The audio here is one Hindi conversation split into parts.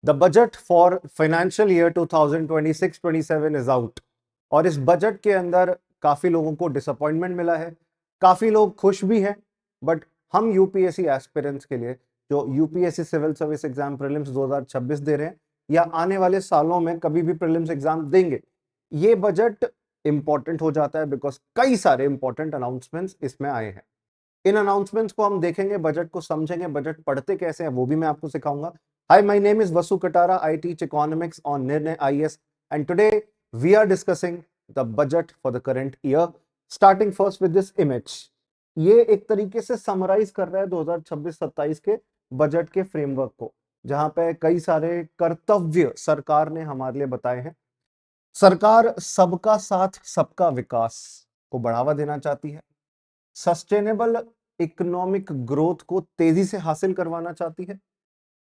The budget for financial year 2026-27 is out. और इस बजट के अंदर काफी लोगों को डिसअपॉइंटमेंट मिला है, काफी लोग खुश भी हैं। बट हम यूपीएससी एस्पिरेंट्स के लिए, जो UPSC civil service exam prelims 2026 दे रहे हैं या आने वाले सालों में कभी भी प्रीलिम्स एग्जाम देंगे, ये बजट इंपॉर्टेंट हो जाता है बिकॉज कई सारे इंपॉर्टेंट अनाउंसमेंट्स इसमें आए हैं। इन अनाउंसमेंट्स को हम देखेंगे, बजट को समझेंगे, बजट पढ़ते कैसे हैं वो भी मैं आपको सिखाऊंगा। Hi, my name is Vasu Katara. I teach economics on Nirnay IAS and today we are discussing the budget for the current year, starting first with this image. ये एक तरीके से समराइज कर रहा है 2026-27 के बजट के फ्रेमवर्क को, जहां पे कई सारे कर्तव्य सरकार ने हमारे लिए बताए हैं। सरकार सबका साथ सबका विकास को बढ़ावा देना चाहती है, सस्टेनेबल इकोनॉमिक ग्रोथ को तेजी से हासिल करवाना चाहती है,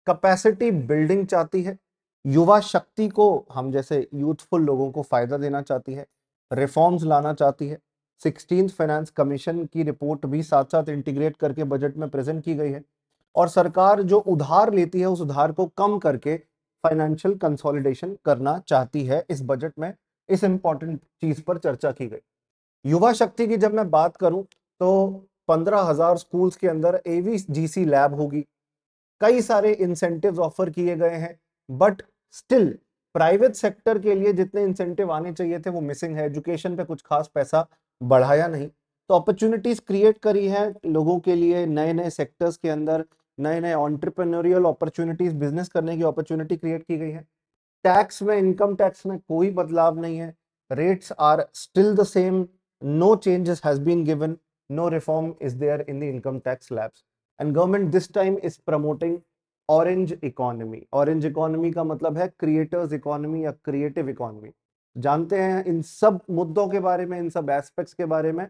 कैपेसिटी बिल्डिंग चाहती है, युवा शक्ति को, हम जैसे यूथफुल लोगों को फायदा देना चाहती है, रिफॉर्म्स लाना चाहती है। 16th फाइनेंस कमीशन की रिपोर्ट भी साथ साथ इंटीग्रेट करके बजट में प्रेजेंट की गई है। और सरकार जो उधार लेती है उस उधार को कम करके फाइनेंशियल कंसोलिडेशन करना चाहती है। इस बजट में इस इंपॉर्टेंट चीज पर चर्चा की गई। युवा शक्ति की जब मैं बात करूं तो 15,000 स्कूल्स के अंदर एवीजीसी लैब होगी। कई सारे इंसेंटिव्स ऑफर किए गए हैं, बट स्टिल प्राइवेट सेक्टर के लिए जितने इंसेंटिव आने चाहिए थे वो मिसिंग है। एजुकेशन पे कुछ खास पैसा बढ़ाया नहीं। तो अपॉर्चुनिटीज क्रिएट करी है लोगों के लिए, नए नए सेक्टर्स के अंदर नए नए एंटरप्रेन्योरियल अपॉर्चुनिटीज, बिजनेस करने की अपॉर्चुनिटी क्रिएट की गई है। टैक्स में, इनकम टैक्स में कोई बदलाव नहीं है। Rates are still the same, no changes has been given, no reform is there in the income tax slabs, and government this time is promoting orange economy. Orange economy का मतलब है creators economy या creative economy। जानते हैं इन सब मुद्दों के बारे में, इन सब एस्पेक्ट्स के बारे में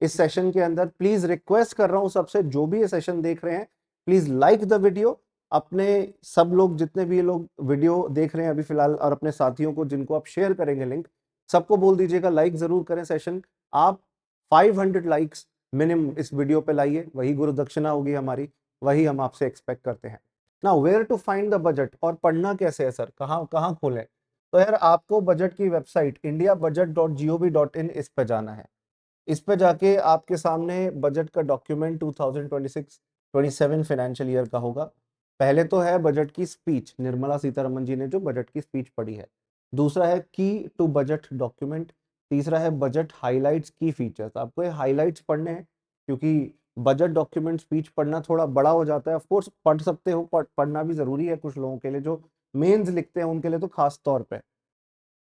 इस सेशन के अंदर। प्लीज रिक्वेस्ट कर रहा हूं सबसे, जो भी ये सेशन देख रहे हैं, प्लीज लाइक द वीडियो। अपने सब लोग, जितने भी लोग वीडियो देख रहे हैं अभी फिलहाल, और अपने साथियों को जिनको आप शेयर करेंगे लिंक, सबको बोल दीजिएगा लाइक जरूर करें सेशन। आप 500 लाइक्स मिनिमम इस वीडियो पे लाइए, वही गुरु दक्षिणा होगी हमारी, वही हम आपसे एक्सपेक्ट करते हैं। Now where to find the budget, और पढ़ना कैसे है सर, कहाँ कहाँ खोलें? तो यार आपको बजट की वेबसाइट indiabudget.gov.in, इस पे जाना है। इस पे जाके आपके सामने बजट का डॉक्यूमेंट 2026-27 फाइनेंशियल ईयर का होगा। पहले तो है बजट की स्पीच, निर्मला सीतारमन जी ने जो बजट की स्पीच पढ़ी है। दूसरा है की टू बजट डॉक्यूमेंट। तीसरा है बजट हाइलाइट्स की फीचर्स। आपको ये हाइलाइट्स पढ़ने हैं क्योंकि बजट डॉक्यूमेंट स्पीच पढ़ना थोड़ा बड़ा हो जाता है। ऑफ कोर्स पढ़ सकते हो, पढ़ना भी जरूरी है कुछ लोगों के लिए, जो मेंस लिखते हैं उनके लिए तो खास तौर पे।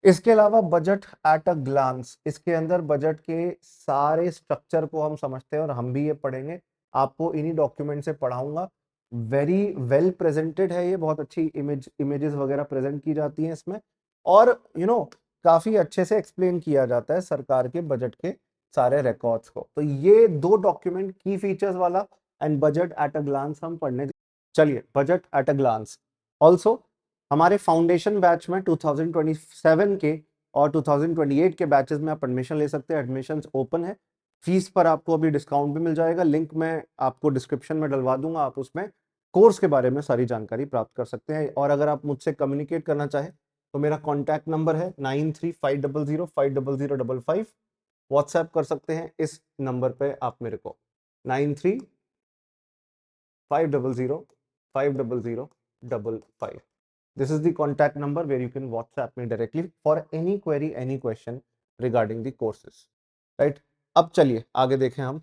इसके अलावा बजट एट अ ग्लांस, इसके अंदर बजट के सारे स्ट्रक्चर को हम समझते हैं और हम भी ये पढ़ेंगे, आपको इन्हीं डॉक्यूमेंट से पढ़ाऊंगा। वेरी वेल प्रेजेंटेड है ये, बहुत अच्छी इमेजेस वगैरह प्रेजेंट की जाती हैं इसमें, और काफी अच्छे से एक्सप्लेन किया जाता है सरकार के बजट के सारे रिकॉर्ड्स को। तो ये दो डॉक्यूमेंट, की फीचर्स वाला and budget at a glance, हम पढ़ने। चलिए, budget at a glance. Also हमारे फाउंडेशन बैच में 2027 के और 2028 के बैचेस में आप एडमिशन ले सकते हैं। एडमिशन्स ओपन है, फीस पर आपको अभी डिस्काउंट भी मिल जाएगा। लिंक मैं आपको डिस्क्रिप्शन में डलवा दूंगा, आप उसमें कोर्स के बारे में सारी जानकारी प्राप्त कर सकते हैं। और अगर आप मुझसे कम्युनिकेट करना चाहें तो मेरा कॉन्टैक्ट नंबर है 9350050055। व्हाट्सएप कर सकते हैं इस नंबर पे आप मेरे को, 9350050055। This is the contact number where you can WhatsApp me directly for any query, any question regarding the courses. Right? अब चलिए आगे देखें हम।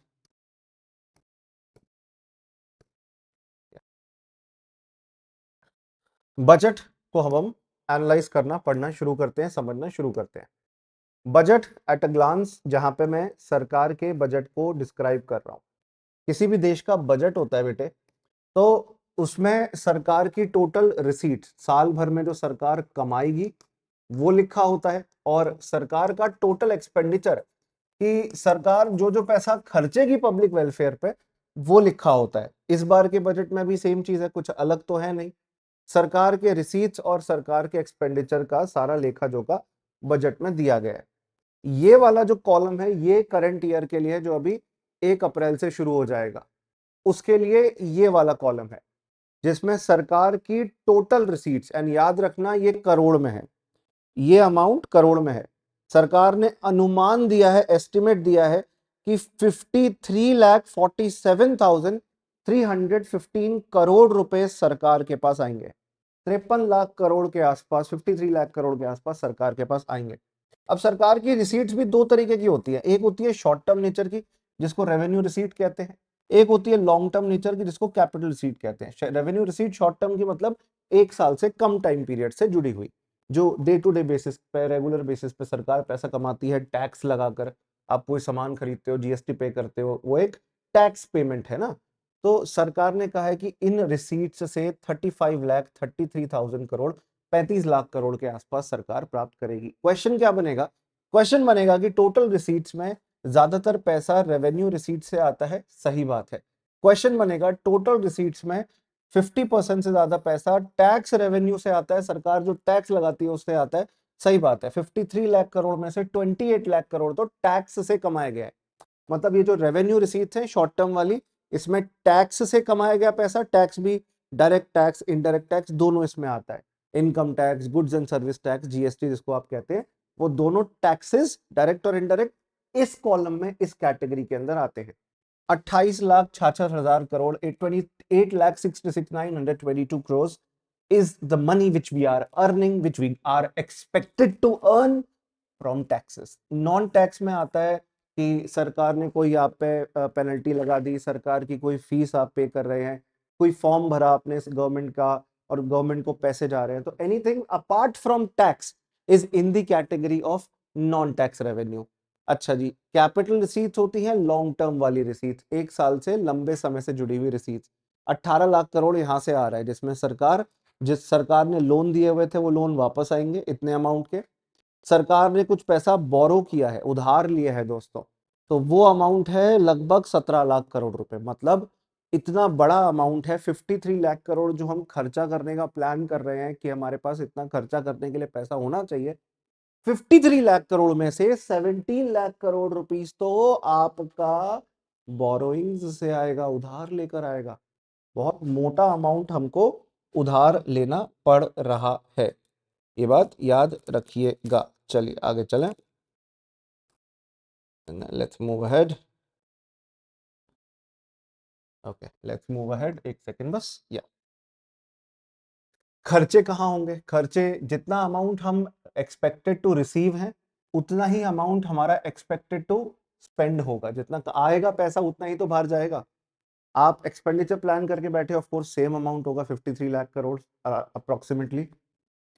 बजट को हम एनालाइज करना, पढ़ना शुरू करते हैं, समझना शुरू करते हैं। बजट एट अ ग्लांस, जहां पे मैं सरकार के बजट को डिस्क्राइब कर रहा हूं। किसी भी देश का बजट होता है बेटे, तो उसमें सरकार की टोटल रिसीट, साल भर में जो सरकार कमाएगी वो लिखा होता है, और सरकार का टोटल एक्सपेंडिचर, कि सरकार जो जो पैसा खर्चेगी पब्लिक वेलफेयर पे, वो लिखा होता है। इस बार के बजट में भी सेम चीज है, कुछ अलग तो है नहीं। सरकार के रिसीट्स और सरकार के एक्सपेंडिचर का सारा लेखा जोखा बजट में दिया गया है। ये वाला जो कॉलम है ये करंट ईयर के लिए, जो अभी 1 अप्रैल से शुरू हो जाएगा, उसके लिए ये वाला कॉलम है। जिसमें सरकार की टोटल रिसीट्स, एंड याद रखना ये करोड़ में है, ये अमाउंट करोड़ में है। सरकार ने अनुमान दिया है, एस्टिमेट दिया है कि 53,47,315 करोड़ रुपए सरकार के पास आएंगे। 53 लाख करोड़ के आसपास, 53 लाख करोड़ के आसपास सरकार के पास आएंगे। अब सरकार की रिसीट्स भी दो तरीके की होती है, एक होती है शॉर्ट टर्म नेचर की जिसको रेवेन्यू रिसीट कहते हैं, एक होती है लॉन्ग टर्म नेचर की जिसको कैपिटल रिसीट कहते हैं। रेवेन्यू रिसीट शॉर्ट टर्म की मतलब एक साल से कम टाइम पीरियड से जुड़ी हुई, जो डे टू डे बेसिस पे, रेगुलर बेसिस पे सरकार पैसा कमाती है टैक्स लगाकर। आप कोई सामान खरीदते हो, जीएसटी पे करते हो, वो एक टैक्स पेमेंट है ना। तो सरकार ने कहा है कि इन रिसीट्स से 35,33,000 करोड़, 35 लाख करोड़ के आसपास सरकार प्राप्त करेगी। क्वेश्चन क्या बनेगा? क्वेश्चन बनेगा कि टोटल रिसीट्स में ज्यादातर पैसा रेवेन्यू रिसीट से आता है, सही बात है। क्वेश्चन बनेगा टोटल रिसीट्स में 50% से ज्यादा पैसा टैक्स रेवेन्यू से आता है, सरकार जो टैक्स लगाती है उससे आता है, सही बात है। 53 लाख करोड़ में से 28 लाख करोड़ तो टैक्स से कमाया गया है। मतलब ये जो रेवेन्यू रिसीट्स है शॉर्ट टर्म वाली, इसमें टैक्स से कमाया गया पैसा, टैक्स भी डायरेक्ट टैक्स, इनडायरेक्ट टैक्स दोनों इसमें आता है। Income tax, goods and service tax, GST जिसको आप कहते हैं, वो दोनों टैक्सेस डायरेक्ट और इनडायरेक्ट इस कॉलम में, इस कैटेगरी के अंदर आते हैं। 28,66,000 crore, 8,66,922 crore is the money which we are earning, which we are expected to earn from taxes. Non tax में आता है कि सरकार ने कोई आप पे पेनल्टी लगा दी, सरकार की कोई फीस आप पे कर रहे हैं, कोई फॉर्म भरा आपने गवर्नमेंट का और गवर्नमेंट को पैसे जा रहे हैं, तो anything apart from tax is in the category of non tax revenue. अच्छा जी, कैपिटल रिसीट्स होती है लॉन्ग टर्म वाली रिसीट्स, एक साल से लंबे समय से जुड़ी हुई रिसीट्स। 18 लाख करोड़ यहां से आ रहा है, जिसमें सरकार, जिस सरकार ने लोन दिए हुए थे वो लोन वापस आएंगे इतने अमाउंट के। सरकार ने कुछ पैसा बोरो किया है, उधार लिया है दोस्तों, तो वो अमाउंट है लगभग 17 लाख करोड़ रुपए। मतलब इतना बड़ा अमाउंट है, 53 लाख करोड़ जो हम खर्चा करने का प्लान कर रहे हैं कि हमारे पास इतना खर्चा करने के लिए पैसा होना चाहिए, 53 लाख करोड़ में से 17 लाख करोड़ रुपीस तो आपका बोरोइंग्स से आएगा, उधार लेकर आएगा। बहुत मोटा अमाउंट हमको उधार लेना पड़ रहा है, ये बात याद रखिएगा। चलिए आगे चलें, let's move ahead. Okay, let's move ahead, एक सेकंड बस। या खर्चे कहाँ होंगे? खर्चे, जितना अमाउंट हम एक्सपेक्टेड टू रिसीव है उतना ही अमाउंट हमारा एक्सपेक्टेड टू स्पेंड होगा। जितना आएगा पैसा उतना ही तो बाहर जाएगा। आप एक्सपेंडिचर प्लान करके बैठे, ऑफ कोर्स सेम अमाउंट होगा, 53 लाख करोड़ अप्रोक्सीमेटली।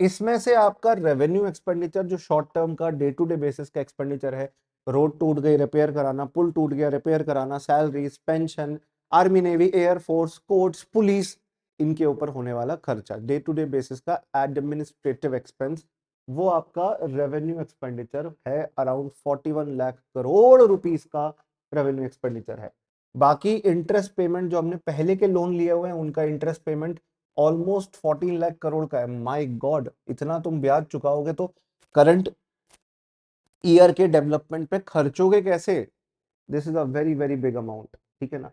इसमें से आपका रेवेन्यू एक्सपेंडिचर जो शॉर्ट टर्म का डे टू डे बेसिस का एक्सपेंडिचर है, रोड टूट गई रिपेयर कराना, पुल टूट गया रिपेयर कराना, salaries, pension, army navy air force, courts, police, इनके ऊपर होने वाला खर्चा, डे टू डे बेसिस का एडमिनिस्ट्रेटिव एक्सपेंस, वो आपका रेवेन्यू एक्सपेंडिचर है। अराउंड 41 लाख करोड़ रुपीस का रेवेन्यू एक्सपेंडिचर है। बाकी इंटरेस्ट पेमेंट जो हमने पहले के लोन लिए हुए हैं उनका interest payment almost 14 lakh crore का है। माय गॉड, इतना तुम ब्याज चुकाओगे तो करंट ईयर के डेवलपमेंट पे खर्चोगे कैसे? This is a very very big amount, ठीक है ना।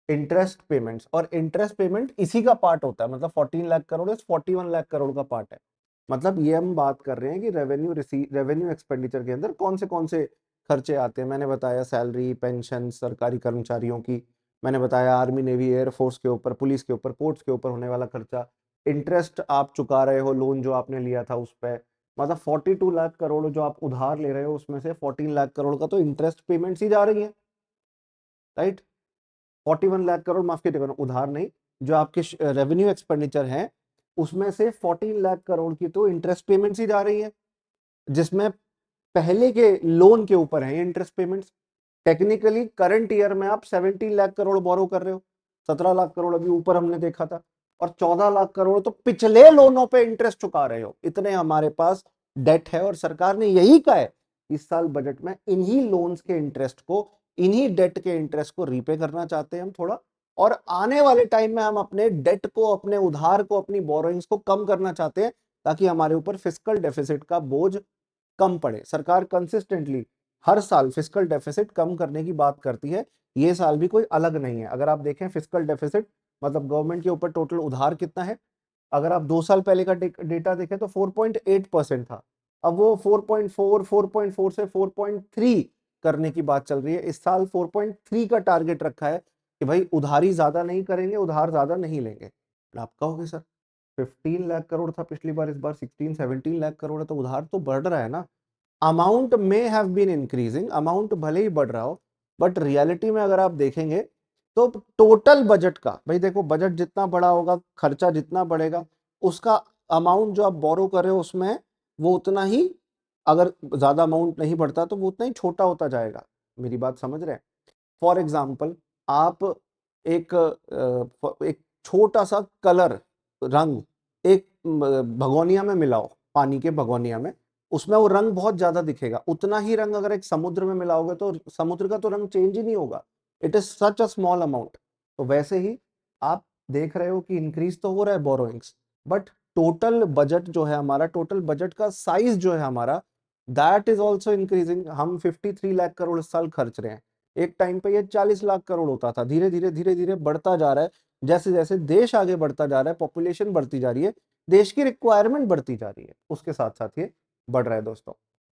इंटरेस्ट पेमेंट्स, और इंटरेस्ट पेमेंट इसी का पार्ट होता है, मतलब 14 लाख करोड़ 41 लाख करोड़ का पार्ट है। मतलब ये हम बात कर रहे हैं कि रेवेन्यू एक्सपेंडिचर के अंदर कौन से खर्चे आते हैं। मैंने बताया सैलरी, पेंशन सरकारी कर्मचारियों की, मैंने बताया आर्मी नेवी एयरफोर्स के ऊपर, पुलिस के ऊपर, कोर्ट्स के ऊपर होने वाला खर्चा, इंटरेस्ट आप चुका रहे हो लोन जो आपने लिया था उस पर। मतलब 42 लाख करोड़ जो आप उधार ले रहे हो उसमें से 14 लाख करोड़ का तो इंटरेस्ट पेमेंट्स ही जा रही है, राइट। 41 लाख करोड़, माफ कीजिएगा, उधार नहीं, जो आपके रेवेन्यू एक्सपेंडिचर है उसमें से 14 लाख करोड़ की तो इंटरेस्ट पेमेंट्स ही जा रही है, जिसमें पहले के लोन के ऊपर है interest payments. Technically current year में आप 17 लाख करोड़ बोरो कर रहे हो, 17 लाख करोड़ अभी ऊपर हमने देखा था, और 14 लाख करोड़ तो पिछले लोनों पे इंटरेस्ट चुका रहे हो। इतने हमारे पास डेट है, और सरकार ने यही कहा है इस साल बजट में, इन्हीं लोन्स के इंटरेस्ट को, इन्हीं डेट के इंटरेस्ट को रीपे करना चाहते हैं हम थोड़ा, और आने वाले टाइम में हम अपने डेट को, अपने उधार को, अपनी बोरोइंग्स को कम करना चाहते हैं, ताकि हमारे ऊपर फिस्कल डेफिसिट का बोझ कम पड़े। सरकार कंसिस्टेंटली हर साल फिस्कल डेफिसिट कम करने की बात करती है, ये साल भी कोई अलग नहीं है। अगर आप देखें फिस्कल डेफिसिट मतलब गवर्नमेंट के ऊपर टोटल उधार कितना है, अगर आप 2 साल पहले का डेटा देखें तो 4.8% था, अब वो 4.4 4.4 से 4.3 करने की बात चल रही है। इस साल 4.3 का टारगेट रखा है कि भाई उधारी ज्यादा नहीं करेंगे, उधार ज्यादा नहीं लेंगे। आप कहोगे सर 15 लाख करोड़ था पिछली बार, इस बार 16-17 लाख करोड़ है, तो उधार तो बढ़ रहा है ना। अमाउंट में हैव बीन इंक्रीजिंग, अमाउंट भले ही बढ़ रहा हो, बट रियलिटी में अगर आप देखेंगे तो टोटल बजट का, भाई देखो बजट जितना बड़ा होगा, खर्चा जितना बढ़ेगा, उसका अमाउंट जो आप बोरो कर रहे हो उसमें वो उतना ही, अगर ज्यादा अमाउंट नहीं बढ़ता तो वो उतना ही छोटा होता जाएगा। मेरी बात समझ रहे हैं? फॉर एग्जाम्पल, आप एक छोटा सा कलर, रंग एक भगोनिया में मिलाओ, पानी के भगोनिया में, उसमें वो रंग बहुत ज्यादा दिखेगा। उतना ही रंग अगर एक समुद्र में मिलाओगे तो समुद्र का तो रंग चेंज ही नहीं होगा। It is such a small amount. तो वैसे ही आप देख रहे हो कि इंक्रीज तो हो रहा है बोरोइंग्स, बट टोटल बजट जो है हमारा, टोटल बजट का साइज जो है हमारा, दैट इज ऑल्सो इंक्रीजिंग। हम 53 लाख करोड़ इस साल खर्च रहे हैं, एक टाइम पे ये 40 लाख करोड़ होता था। धीरे धीरे धीरे धीरे बढ़ता जा रहा है, जैसे जैसे देश आगे बढ़ता जा रहा है, पॉपुलेशन बढ़ती जा रही है, देश की रिक्वायरमेंट बढ़ती जा रही है, उसके साथ साथ ये बढ़ रहा है दोस्तों।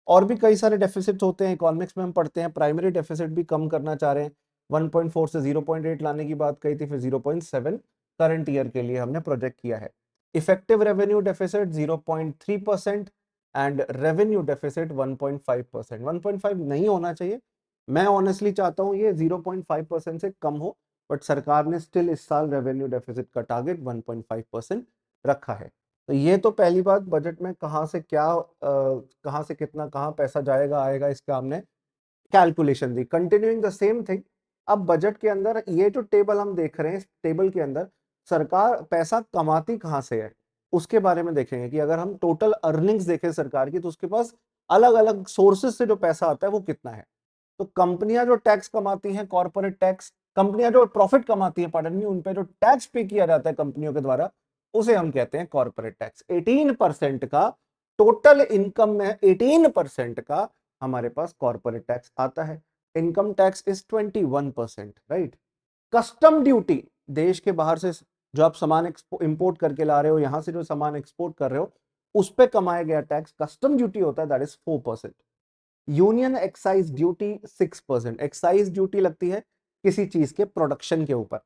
और भी कई सारे डेफिसिट होते हैं, इकोनॉमिक्स में हम पढ़ते हैं, प्राइमरी डेफिसिट भी कम करना चाह रहे हैं। 1.4 से 0.8 लाने की बात कही थी, फिर 0.7 करंट ईयर के लिए हमने प्रोजेक्ट किया है। Effective revenue deficit 0.3% and revenue deficit 1.5%। 1.5 नहीं होना चाहिए, मैं ऑनेस्टली चाहता हूं ये 0.5% से कम हो, बट सरकार ने स्टिल इस साल रेवेन्यू डेफिसिट का टारगेट 1.5% रखा है। तो ये तो पहली बात, बजट में कहां से क्या कहां से कितना, कहां पैसा जाएगा आएगा, इसका हमने calculation the. Continuing the same thing, अब बजट के अंदर ये जो टेबल हम देख रहे हैं, इस टेबल के अंदर सरकार पैसा कमाती कहां से है उसके बारे में देखेंगे कि अगर हम टोटल अर्निंग्स देखें सरकार की, तो उसके पास अलग अलग सोर्सेज से जो पैसा आता है वो कितना है। तो कंपनियां जो टैक्स कमाती हैं, कॉर्पोरेट टैक्स, कंपनियां जो प्रॉफिट कमाती हैं, पार्डन मी, उन पे जो टैक्स पे किया जाता है कंपनियों के द्वारा, उसे हम कहते हैं कॉर्पोरेट टैक्स। 18% का टोटल इनकम में 18% का हमारे पास कॉर्पोरेट टैक्स आता है। Income tax is 21%, right. Custom duty, देश के बाहर से जो आप सामान इंपोर्ट करके ला रहे हो, यहां से जो सामान एक्सपोर्ट कर रहे हो, उस पे कमाया गया टैक्स कस्टम ड्यूटी होता है, that is 4%। Union excise duty 6%। Excise duty लगती है किसी चीज के प्रोडक्शन के ऊपर।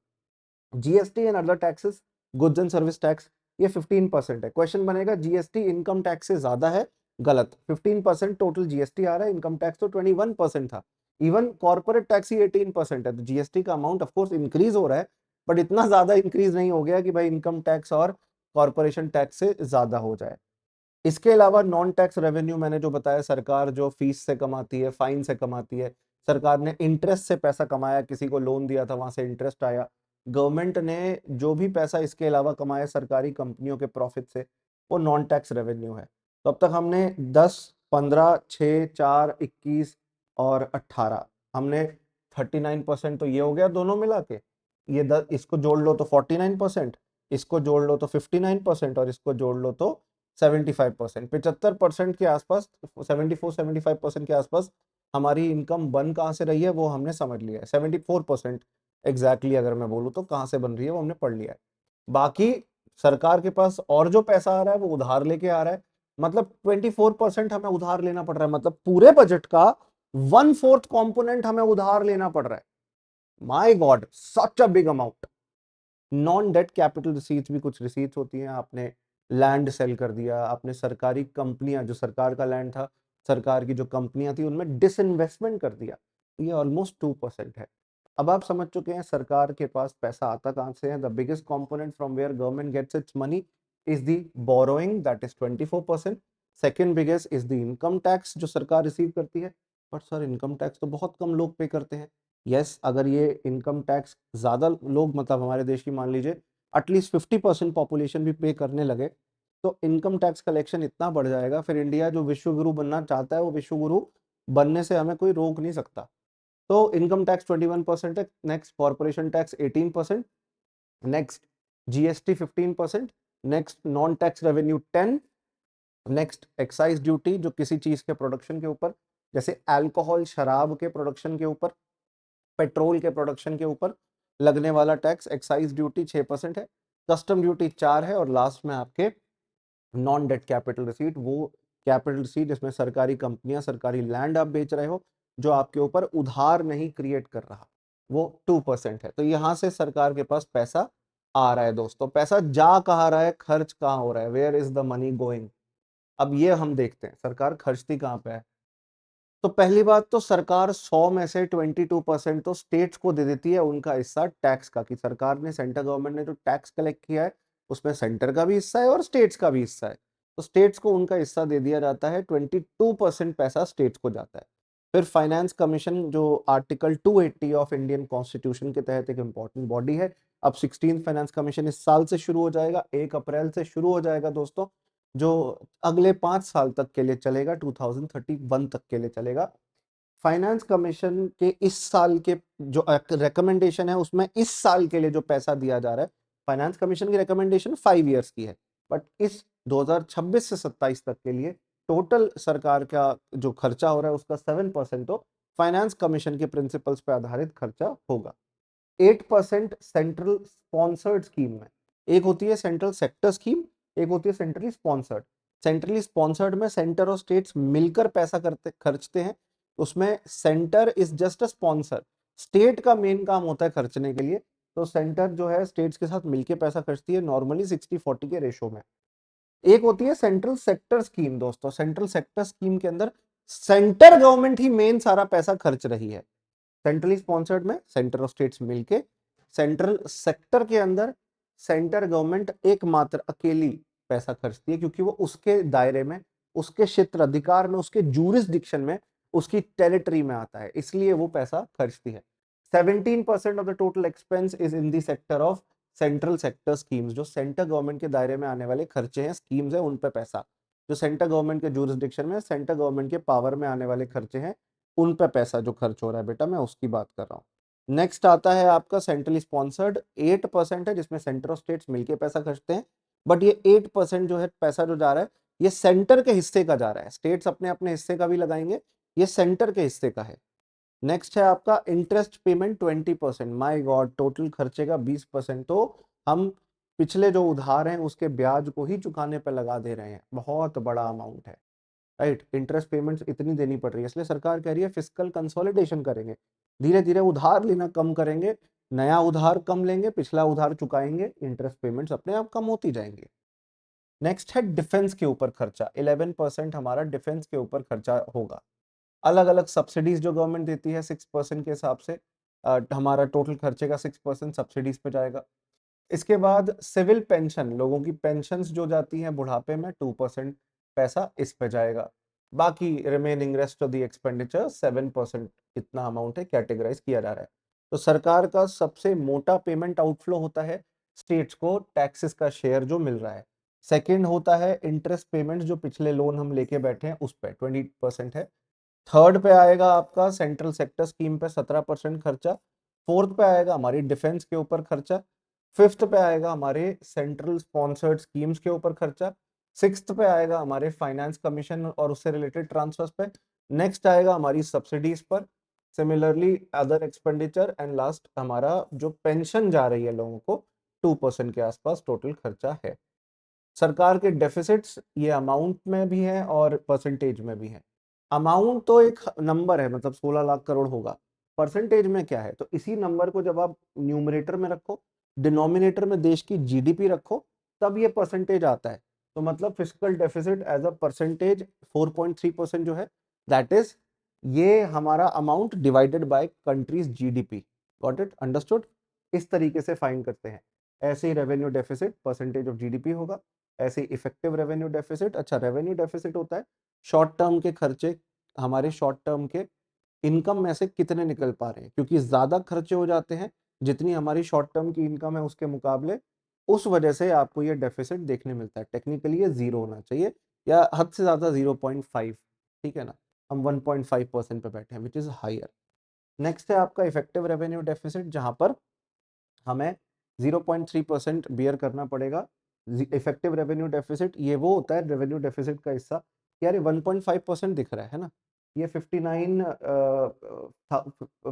GST and other taxes, goods and service tax, ये 15% है। क्वेश्चन बनेगा जीएसटी इनकम टैक्स से ज्यादा है, गलत। 15% टोटल जीएसटी आ रहा है, इनकम टैक्स तो 21% था। इवन कॉर्पोरेट टैक्स ही 18% है, तो जीएसटी का अमाउंट ऑफकोर्स इंक्रीज हो रहा है, बट इतना ज्यादा इंक्रीज नहीं हो गया कि भाई इनकम टैक्स और कॉर्पोरेशन टैक्स से ज्यादा हो जाए। इसके अलावा नॉन टैक्स रेवेन्यू, मैंने जो बताया, सरकार जो फीस से कमाती है, फाइन से कमाती है, सरकार ने इंटरेस्ट से पैसा कमाया, किसी को लोन दिया था वहां से इंटरेस्ट आया, गवर्नमेंट ने जो भी पैसा इसके अलावा कमाया सरकारी कंपनियों के प्रॉफिट से, वो नॉन टैक्स रेवेन्यू है। तो अब तक हमने 10, 15, 6, 4, 21 और 18, हमने 39% तो ये हो गया दोनों मिला के। ये इसको जोड़ लो तो 49%, इसको जोड़ लो तो 59%, और इसको जोड़ लो तो 75%, 75% के आसपास, 74-75% के आसपास हमारी इनकम बन कहाँ से रही है वो हमने समझ लिया है। 74% एग्जैक्टली अगर मैं बोलूँ तो कहाँ से बन रही है वो हमने पढ़ लिया है। बाकी सरकार के पास और जो पैसा आ रहा है वो उधार लेके आ रहा है, मतलब 24% हमें उधार लेना पड़ रहा है, मतलब पूरे बजट का 1/4 कॉम्पोनेंट हमें उधार लेना पड़ रहा है। My god, such a big amount. Non debt capital receipts भी कुछ रिसीट्स होती हैं, आपने लैंड सेल कर दिया, आपने सरकारी कंपनियां, जो सरकार का लैंड था, सरकार की जो कंपनियां थी उनमें डिसइन्वेस्टमेंट कर दिया, ये ऑलमोस्ट 2% है। अब आप समझ चुके हैं सरकार के पास पैसा आता कहां से है। The biggest component from where government gets its money is the borrowing, that is 24%। Second biggest is the income tax जो सरकार रिसीव करती है। बट सर इनकम टैक्स तो बहुत कम लोग पे करते हैं। यस, अगर ये इनकम टैक्स ज्यादा लोग, मतलब हमारे देश की मान लीजिए एटलीस्ट 50% पॉपुलेशन भी पे करने लगे, तो इनकम टैक्स कलेक्शन इतना बढ़ जाएगा, फिर इंडिया जो विश्व गुरु बनना चाहता है वो विश्व गुरु बनने से हमें कोई रोक नहीं सकता। तो इनकम टैक्स 21% है, next corporation tax 18%, next GST 15%, next non tax revenue 10, next excise duty जो किसी चीज के प्रोडक्शन के ऊपर, जैसे अल्कोहल, शराब के प्रोडक्शन के ऊपर, पेट्रोल के प्रोडक्शन के ऊपर लगने वाला टैक्स एक्साइज ड्यूटी 6% है, कस्टम ड्यूटी 4 है, और लास्ट में आपके नॉन डेट कैपिटल रिसीट, वो कैपिटल रिसीट जिसमें सरकारी कंपनियां, सरकारी लैंड आप बेच रहे हो जो आपके ऊपर उधार नहीं क्रिएट कर रहा, वो 2% है। तो यहां से सरकार के पास पैसा आ रहा है दोस्तों। पैसा जा कहाँ रहा है, खर्च कहाँ हो रहा है, where is the money going. अब ये हम देखते हैं सरकार खर्चती कहाँ पे है। तो पहली बात तो सरकार 100 में से 22% तो स्टेट्स को दे देती है उनका हिस्सा टैक्स का, कि सरकार ने, सेंट्रल गवर्नमेंट ने जो टैक्स कलेक्ट किया है उसमें सेंटर का भी हिस्सा है और स्टेट्स का भी हिस्सा है। तो स्टेट्स को उनका हिस्सा दे दिया जाता है, 22% पैसा स्टेट्स को जाता है। फिर फाइनेंस कमीशन जो आर्टिकल 280 ऑफ इंडियन कॉन्स्टिट्यूशन के तहत एक इंपॉर्टेंट बॉडी है, अब 16th फाइनेंस कमीशन इस साल से शुरू हो जाएगा, 1 अप्रैल से शुरू हो जाएगा दोस्तों, जो अगले 5 साल तक के लिए चलेगा, 2031 तक के लिए चलेगा। फाइनेंस कमीशन के इस साल के जो रिकमेंडेशन है उसमें इस साल के लिए जो पैसा दिया जा रहा है, फाइनेंस कमीशन की रिकमेंडेशन 5 इयर्स की है, बट इस 2026 से 27 तक के लिए टोटल सरकार का जो खर्चा हो रहा है उसका 7% तो फाइनेंस कमीशन के प्रिंसिपल्स पे आधारित खर्चा होगा। 8% सेंट्रल स्पॉन्सर्ड स्कीम में, एक होती है सेंट्रल सेक्टर स्कीम, एक होती है सेंट्रली स्पॉन्सर्ड। सेंट्रली स्पॉन्सर्ड में सेंटर और स्टेट्स मिलकर पैसा करते खर्चते हैं, उसमें centre is just a sponsor, state का मेन काम होता है खर्चने के लिए। तो सेंटर जो है स्टेट्स के साथ मिलकर पैसा खर्चती है, नॉर्मली 60-40 के रेशो में। एक होती है सेंट्रल सेक्टर स्कीम दोस्तों, सेंट्रल सेक्टर स्कीम के अंदर सेंटर गवर्नमेंट ही मेन सारा पैसा खर्च रही है। सेंट्रली स्पॉन्सर्ड में सेंटर और स्टेट्स मिलके, सेंट्रल सेक्टर के अंदर सेंटर गवर्नमेंट एकमात्र अकेली पैसा खर्चती है, क्योंकि वो उसके दायरे में, उसके क्षेत्र अधिकार में, उसके जूरिसडिक्शन में, उसकी टेरिटरी में आता है, इसलिए वो पैसा खर्चती है। 17% of the total expense is in the sector of central sector schemes, जो सेंटर गवर्नमेंट के दायरे में आने वाले खर्चे हैं, स्कीम्स है, उन पे पैसा, जो सेंटर गवर्नमेंट के जूरिसडिक्शन में, सेंटर गवर्नमेंट के पावर में आने वाले खर्चे हैं, उन पे पैसा जो खर्च हो रहा है बेटा, मैं उसकी बात कर रहा हूँ। नेक्स्ट आता है आपका सेंट्रली स्पॉन्सर्ड, 8% है, जिसमें सेंटर और स्टेट्स मिलके पैसा खर्चते हैं, बट ये 8% जो है पैसा जो जा रहा है ये सेंटर के हिस्से का जा रहा है, स्टेट्स अपने अपने हिस्से का भी लगाएंगे, ये सेंटर के हिस्से का है। नेक्स्ट है आपका interest payment 20%, my God, total खर्चे का 20% तो हम पिछले जो उधार हैं उसके ब्याज को ही चुकाने पर लगा दे रहे हैं, बहुत बड़ा अमाउंट है, राइट। इंटरेस्ट पेमेंट्स इतनी देनी पड़ रही है, इसलिए सरकार कह रही है फिस्कल कंसोलिडेशन करेंगे, धीरे धीरे उधार लेना कम करेंगे, नया उधार कम लेंगे, पिछला उधार चुकाएंगे, इंटरेस्ट पेमेंट्स अपने आप कम होती जाएंगे। नेक्स्ट है डिफेंस के ऊपर खर्चा, 11% हमारा डिफेंस के ऊपर खर्चा होगा। अलग अलग सब्सिडीज जो गवर्नमेंट देती है 6% के हिसाब से, हमारा टोटल खर्चे का 6% सब्सिडीज पे जाएगा। इसके बाद सिविल पेंशन, लोगों की पेंशन्स जो जाती हैं बुढ़ापे में, 2% पैसा इस पे जाएगा। बाकी remaining rest of the expenditure 7% इतना अमाउंट है, कैटेगराइज किया जा रहा है। तो सरकार का सबसे मोटा पेमेंट आउटफ्लो होता है स्टेट्स को टैक्सेस का शेयर जो मिल रहा है। सेकेंड होता है इंटरेस्ट पेमेंट, जो पिछले लोन हम लेके बैठे हैं उस पर 20% है। थर्ड पे आएगा आपका सेंट्रल सेक्टर स्कीम पे 17% खर्चा। फोर्थ पे आएगा हमारी डिफेंस के ऊपर खर्चा। फिफ्थ पे आएगा हमारे सेंट्रल स्पॉन्सर्ड स्कीम्स के ऊपर खर्चा। सिक्स्थ पे आएगा हमारे फाइनेंस कमीशन और उससे रिलेटेड ट्रांसफर्स पे। नेक्स्ट आएगा हमारी सब्सिडीज पर, similarly other expenditure, and last हमारा जो पेंशन जा रही है लोगों को, 2% के आसपास टोटल खर्चा है। सरकार के डेफिसिट्स ये अमाउंट में भी है और परसेंटेज में भी है। अमाउंट तो एक नंबर है, मतलब 16 लाख करोड़ होगा, परसेंटेज में क्या है, तो इसी नंबर को जब आप न्यूमरेटर में रखो, डिनोमिनेटर में देश की जीडीपी रखो, तब ये परसेंटेज आता है। तो मतलब physical deficit as a percentage 4.3% जो है, दैट इज ये हमारा amount divided by countries GDP. Got it, understood. इस तरीके से फाइन करते हैं। ऐसे ही revenue deficit percentage of GDP होगा, ऐसे इफेक्टिव रेवेन्यू डेफिसिट, अच्छा रेवेन्यू डेफिसिट होता है शॉर्ट टर्म के खर्चे, हमारे शॉर्ट टर्म के इनकम में से कितने निकल पा रहे हैं, क्योंकि ज्यादा खर्चे हो जाते हैं जितनी हमारी शॉर्ट टर्म की इनकम है उसके मुकाबले, उस वजह से आपको ये डेफिसिट देखने मिलता है। टेक्निकली ये जीरो होना चाहिए या हद से ज्यादा 0.5, ठीक है ना। हम 1.5% पे बैठे हैं, विच इज हायर। नेक्स्ट है आपका इफेक्टिव रेवेन्यू डेफिसिट, जहां पर हमें 0.3% बियर करना पड़ेगा। इफेक्टिव रेवेन्यू डेफिसिट ये वो होता है रेवेन्यू डेफिसिट का हिस्सा, यार ये 1.5% दिख रहा है ना, ये 59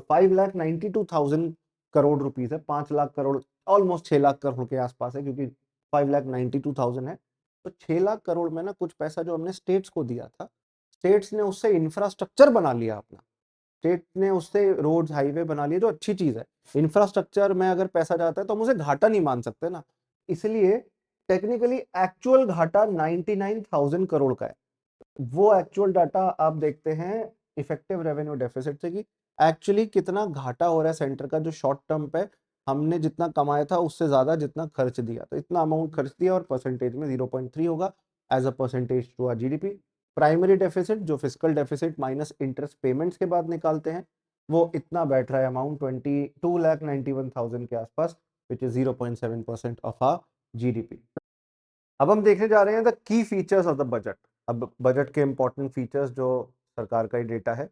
5,92,000 करोड़ रुपीस है, 5 लाख करोड़, ऑलमोस्ट 6 लाख करोड़ के आसपास है, क्योंकि 5,92,000 है। तो 6 लाख करोड़ में ना कुछ पैसा जो हमने स्टेट्स को दिया था, स्टेट्स ने उससे इंफ्रास्ट्रक्चर बना लिया अपना, स्टेट ने उससे रोड हाईवे बना लिए, जो अच्छी चीज है। इंफ्रास्ट्रक्चर में अगर पैसा जाता है तो हम उसे घाटा नहीं मान सकते ना, इसलिए टेक्निकली एक्चुअल घाटा 99,000 करोड़ का है। वो एक्चुअल डाटा आप देखते हैं इफेक्टिव रेवेन्यू डेफिसिट से, कि एक्चुअली कितना घाटा हो रहा है सेंटर का, जो शॉर्ट टर्म पे हमने जितना कमाया था उससे ज्यादा जितना खर्च दिया, तो इतना अमाउंट खर्च दिया, और परसेंटेज में 0.3 होगा as a percentage to our GDP. Primary deficit जो physical deficit minus interest payments के बाद निकालते हैं, वो इतना बैठ रहा है अमाउंट 22,91,000 के आसपास, which is 0.7% of our GDP. अब हम देखने जा रहे हैं the key features of the budget. अब बजट के इंपॉर्टेंट फीचर्स जो सरकार का ही डेटा है,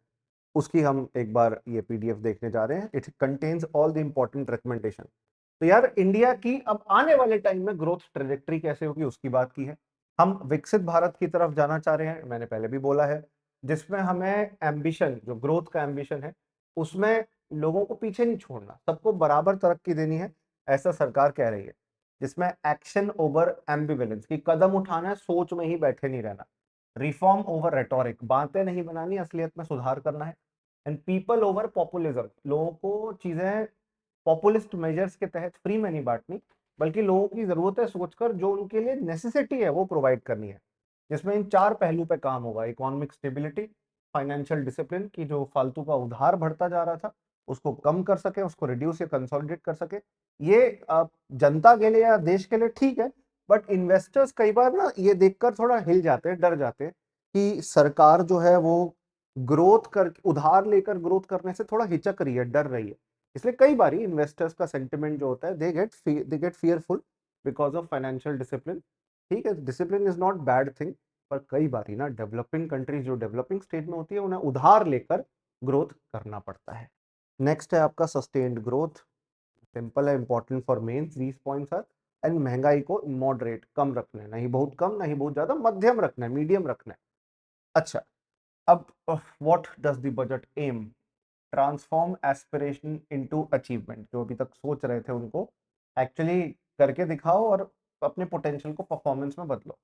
उसकी हम एक बार ये पीडीएफ देखने जा रहे हैं। It contains all the important recommendation. तो यार इंडिया की अब आने वाले टाइम में ग्रोथ ट्रेजेक्ट्री कैसे होगी उसकी बात की है। हम विकसित भारत की तरफ जाना चाह रहे हैं, मैंने पहले भी बोला है, जिसमें हमें एम्बिशन, जो ग्रोथ का एम्बिशन है, उसमें लोगों को पीछे नहीं छोड़ना, सबको बराबर तरक्की देनी है, ऐसा सरकार कह रही है। जिसमें एक्शन ओवर एम्बिवेलेंस, की कदम उठाना है, सोच में ही बैठे नहीं रहना। रिफॉर्म ओवर रेटोरिक, बातें नहीं बनानी, असलियत में सुधार करना है। एंड पीपल ओवर पॉपुलिज्म, लोगों को चीजें पॉपुलिस्ट मेजर्स के तहत फ्री में नहीं बांटनी, बल्कि लोगों की जरूरत है सोचकर जो उनके लिए नेसेसिटी है वो प्रोवाइड करनी है। जिसमें इन 4 पहलू पे काम होगा: इकोनॉमिक स्टेबिलिटी, फाइनेंशियल डिसिप्लिन, की जो फालतू का उधार बढ़ता जा रहा था उसको कम कर सके, उसको रिड्यूस या कंसोलिडेट कर सके। ये जनता के लिए या देश के लिए ठीक है, बट इन्वेस्टर्स कई बार ना ये देखकर थोड़ा हिल जाते हैं, डर जाते हैं कि सरकार जो है वो ग्रोथ कर, उधार लेकर ग्रोथ करने से थोड़ा हिचक रही है, डर रही है। इसलिए कई बार इन्वेस्टर्स का सेंटिमेंट जो होता है, they get fearful because of financial discipline. ठीक है, discipline is not bad thing, पर कई बार ना डेवलपिंग कंट्रीज जो डेवलपिंग स्टेट में होती है उन्हें उधार लेकर ग्रोथ करना पड़ता है। नेक्स्ट है आपका सस्टेन्ड ग्रोथ। सिंपल है, important for mains, these points are. And महंगाई को मॉडरेट, कम रखना है, नहीं बहुत कम नहीं बहुत ज्यादा, मध्यम रखना है, मीडियम रखना है। अच्छा, अब what does the budget aim? Transform aspiration into achievement. जो अभी तक सोच रहे थे उनको एक्चुअली करके दिखाओ और अपने पोटेंशियल को परफॉर्मेंस में बदलो।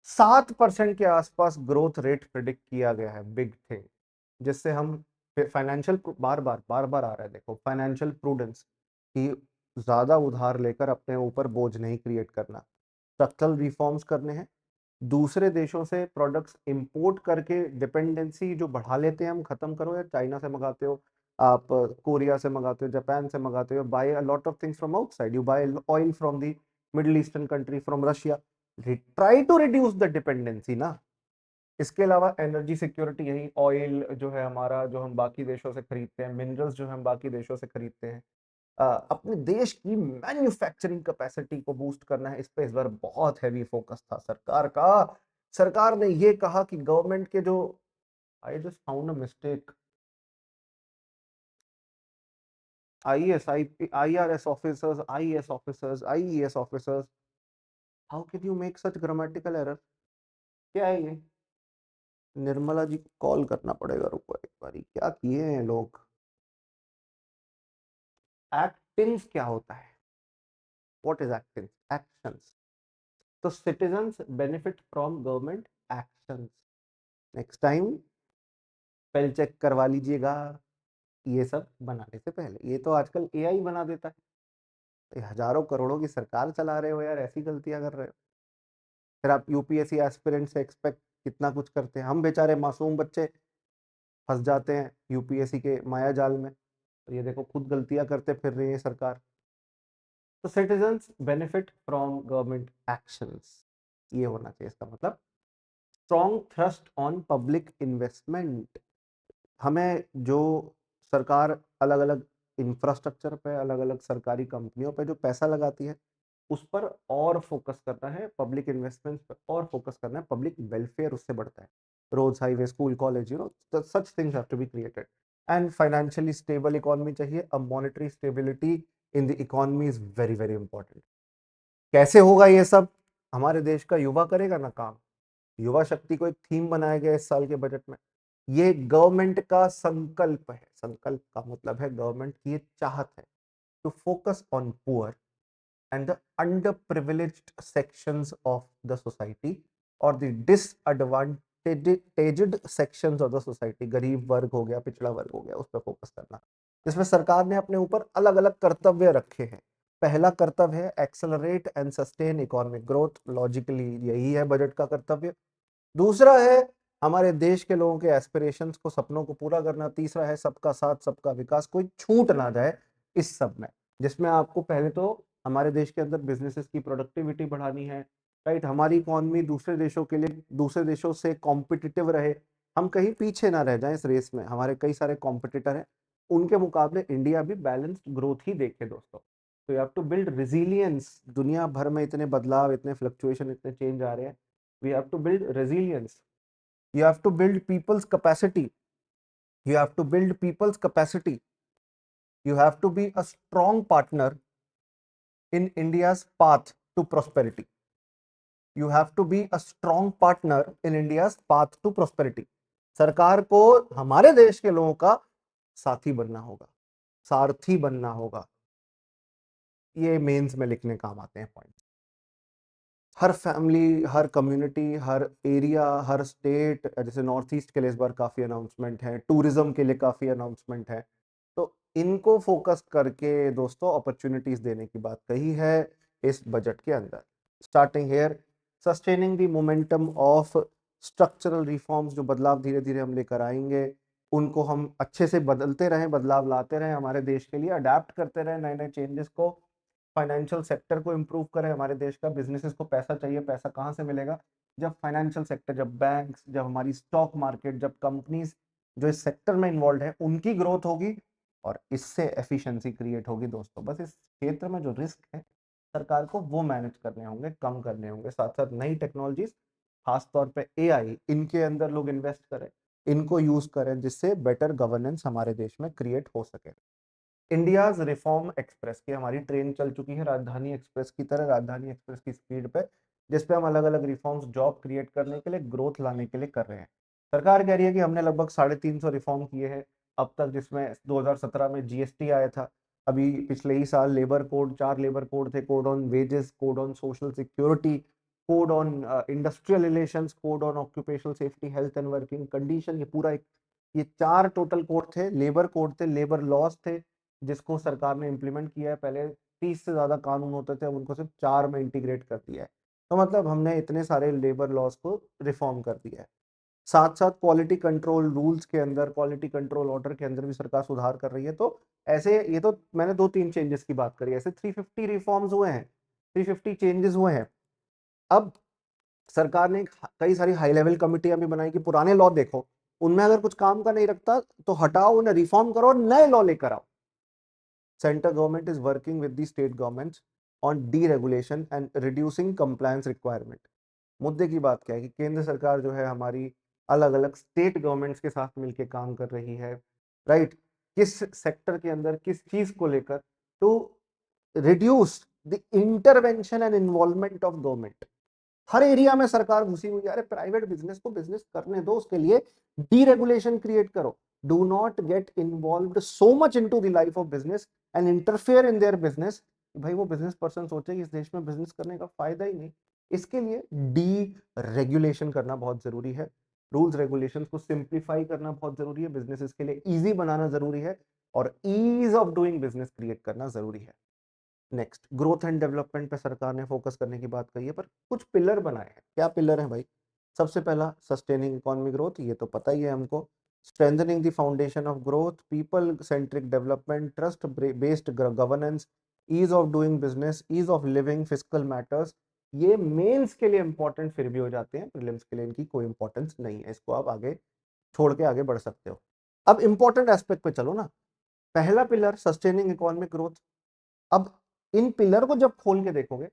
7% के आसपास ग्रोथ रेट प्रिडिक्ट किया गया है, बिग थिंग। जिससे हम फाइनेंशियल, बार बार आ रहा है, देखो, फाइनेंशियल प्रूडेंस, कि ज्यादा उधार लेकर अपने ऊपर बोझ नहीं क्रिएट करना। स्ट्रक्चरल रिफॉर्म्स करने हैं, दूसरे देशों से प्रोडक्ट्स इंपोर्ट करके डिपेंडेंसी जो बढ़ा लेते हैं हम खत्म करो। या चाइना से मंगाते हो आप, कोरिया से मंगाते हो, जापान से मंगाते हो, buy a lot of things from outside, you buy oil from the middle eastern country, from Russia. Try to reduce the dependency ना। इसके अलावा एनर्जी सिक्योरिटी, यही ऑयल जो है हमारा, जो हम बाकी देशों से खरीदते हैं, मिनरल्स जो हम बाकी देशों से खरीदते हैं, अपने देश की मैन्युफैक्चरिंग कैपेसिटी को बूस्ट करना है। इस पे इस बार बहुत हैवी फोकस था सरकार का। सरकार ने ये कहा कि गवर्नमेंट के जो, I just found a mistake, IAS, IRS officers, IAS officers, IES officers, how can you make such grammatical error? क्या है ये? निर्मला जी को कॉल करना पड़ेगा, रुको एक बारी, क्या किए हैं लोग। एक्टिंग्स क्या होता है? What is acting? एक्शंस। तो citizens benefit from government actions. Next time spell check करवा लीजिएगा ये सब बनाने से पहले। ये तो आजकल एआई बना देता है। तो हजारों करोड़ों की सरकार चला रहे हो यार, ऐसी गलतियां कर रहे हो। फिर आप यूपीएससी एस्पिरेंट से एक्सपेक्ट कितना कुछ करते हैं, हम बेचारे मासूम बच्चे फंस जाते हैं यूपीएससी के माया जाल में। तो ये देखो, खुद गलतियां करते फिर रही है सरकार। तो citizens benefit from government actions, ये होना चाहिए इसका मतलब। Strong thrust on public investment, हमें जो सरकार अलग अलग इंफ्रास्ट्रक्चर पे, अलग अलग सरकारी कंपनियों पे जो पैसा लगाती है उस पर और फोकस करना है, पब्लिक इन्वेस्टमेंट्स पर और फोकस करना है, पब्लिक वेलफेयर उससे बढ़ता है। Roads, highway, school, college, such things have to be created. And financially stable economy चाहिए। अब monetary stability in the economy is very very important. कैसे होगा ये सब? हमारे देश का युवा करेगा ना काम। युवा शक्ति को एक थीम बनाया गया इस साल के बजट में। ये गवर्नमेंट का संकल्प है। संकल्प का मतलब है गवर्नमेंट की ये चाहत है to focus on poor and the underprivileged sections of the society or the disadvantaged sections of the society, गरीब वर्ग हो गया, पिछड़ा वर्ग हो गया, उस पर फोकस करना, जिसमें सरकार ने अपने ऊपर अलग अलग कर्तव्य रखे हैं। पहला कर्तव्य है accelerate and sustain economic growth, logically यही है बजट का कर्तव्य। दूसरा है हमारे देश के लोगों के एस्पिरेशंस को, सपनों को पूरा करना। तीसरा है सबका साथ सबका विकास, कोई छूट ना जाए इस सब में, जिसमें आपको पहले तो हमारे देश के अंदर बिजनेसेस की प्रोडक्टिविटी बढ़ानी है, राइट। हमारी इकोनॉमी दूसरे देशों के लिए, दूसरे देशों से कॉम्पिटिटिव रहे, हम कहीं पीछे ना रह जाएं इस रेस में। हमारे कई सारे कॉम्पिटिटर हैं, उनके मुकाबले इंडिया भी बैलेंस्ड ग्रोथ ही देखे दोस्तों। तो you have to build resilience. दुनिया भर में इतने बदलाव, इतने फ्लक्चुएशन, इतने चेंज आ रहे हैं। We have to build resilience, you have to build people's capacity, you have to build people's capacity, you have to be a strong partner in India's path to prosperity, you have to be a strong partner in India's path to prosperity। सरकार को हमारे देश के लोगों का साथी बनना होगा, सारथी बनना होगा। ये मेंस में लिखने काम आते हैं पॉइंट। हर फैमिली, हर कम्युनिटी, हर एरिया, हर स्टेट, जैसे नॉर्थ ईस्ट के लिए इस बार काफ़ी अनाउंसमेंट है, टूरिज्म के लिए काफ़ी अनाउंसमेंट है, तो इनको फोकस करके दोस्तों अपॉर्चुनिटीज देने की बात कही है इस बजट के अंदर। Starting here, sustaining the momentum of structural reforms, जो बदलाव धीरे धीरे हम लेकर आएंगे उनको हम अच्छे से बदलते रहें, बदलाव लाते रहें, हमारे देश के लिए अडेप्ट करते रहें नए नए चेंजेस को। फाइनेंशियल सेक्टर को इम्प्रूव करें, हमारे देश का बिजनेसेस को पैसा चाहिए, पैसा कहाँ से मिलेगा? जब फाइनेंशियल सेक्टर, जब बैंक्स, जब हमारी स्टॉक मार्केट, जब कंपनीज जो इस सेक्टर में इन्वॉल्व है उनकी ग्रोथ होगी और इससे एफिशिएंसी क्रिएट होगी दोस्तों। बस इस क्षेत्र में जो रिस्क है सरकार को वो मैनेज करने होंगे, कम करने होंगे। साथ साथ नई टेक्नोलॉजीज, खासतौर पे एआई, इनके अंदर लोग इन्वेस्ट करें, इनको यूज करें, जिससे बेटर गवर्नेंस हमारे देश में क्रिएट हो सके। इंडियाज रिफॉर्म एक्सप्रेस की हमारी ट्रेन चल चुकी है, राजधानी एक्सप्रेस की तरह, राजधानी एक्सप्रेस की स्पीड पे, जिसपे हम अलग अलग रिफॉर्म्स, जॉब क्रिएट करने के लिए, ग्रोथ लाने के लिए कर रहे हैं। सरकार कह रही है कि हमने लगभग 350 रिफॉर्म किए हैं अब तक, जिसमें 2017 में जीएसटी आया था। अभी पिछले ही साल लेबर कोड, 4 लेबर कोड थे, code on wages, code on social security, code on industrial relations, code on occupational safety, health and working condition, ये पूरा एक, ये 4 टोटल कोड थे, लेबर कोड थे, लेबर लॉज थे, जिसको सरकार ने इम्प्लीमेंट किया है। पहले 30 से ज्यादा कानून होते थे, अब उनको सिर्फ 4 में इंटीग्रेट कर दिया है। तो मतलब हमने इतने सारे लेबर लॉज को रिफॉर्म कर दिया है। साथ साथ क्वालिटी कंट्रोल रूल्स के अंदर, क्वालिटी कंट्रोल ऑर्डर के अंदर भी सरकार सुधार कर रही है। तो ऐसे, ये तो मैंने 2-3 चेंजेस की बात करी, ऐसे 350 रिफॉर्म्स हुए हैं, 350 चेंजेस हुए हैं। अब सरकार ने कई सारी हाई लेवल कमिटियां भी बनाई कि पुराने लॉ देखो, उनमें अगर कुछ काम का नहीं रखता तो हटाओ, उन्हें रिफॉर्म करो और नए लॉ लेकर आओ। Central government is working with the state governments on deregulation and reducing compliance requirement। मुद्दे की बात क्या है कि केंद्र सरकार जो है हमारी अलग अलग स्टेट गवर्नमेंट्स के साथ मिलकर काम कर रही है, राइट। किस सेक्टर के अंदर किस चीज को लेकर, to reduce the intervention and involvement of government. हर एरिया में सरकार घुसी हुई है, अरे प्राइवेट बिजनेस को बिजनेस करने दो, उसके लिए डीरेगुलेशन क्रिएट करो। Do not gate involved so much into the life of business and interfere in their business. भाई वो बिजनेस पर्सन सोचे कि इस देश में बिजनेस करने का फायदा ही नहीं। इसके लिए डी रेगुलेशन करना बहुत जरूरी है, रूल्स रेगुलेशंस को सिंप्लीफाई करना बहुत जरूरी है, बिजनेसेस के लिए इजी बनाना जरूरी है और ease of doing business create करना जरूरी है। नेक्स्ट, ग्रोथ एंड डेवलपमेंट पे सरकार ने फोकस करने की बात कही है, पर कुछ पिलर बनाए हैं। क्या पिलर हैं भाई? सबसे पहला सस्टेनिंग इकोनॉमी ग्रोथ, ये तो पता ही है हमको। Strengthening the foundation of growth, people centric development, trust based governance, ease of doing business, ease of living, physical matters. ये मेंस के लिए इंपॉर्टेंट फिर भी हो जाते हैं, प्रीलिम्स के लिए इनकी कोई इंपॉर्टेंस नहीं है, इसको आप आगे छोड़ के आगे बढ़ सकते हो। अब इंपॉर्टेंट एस्पेक्ट पे चलो ना। पहला पिलर सस्टेनिंग इकोनॉमिक ग्रोथ। अब इन पिलर को जब खोल के देखोगे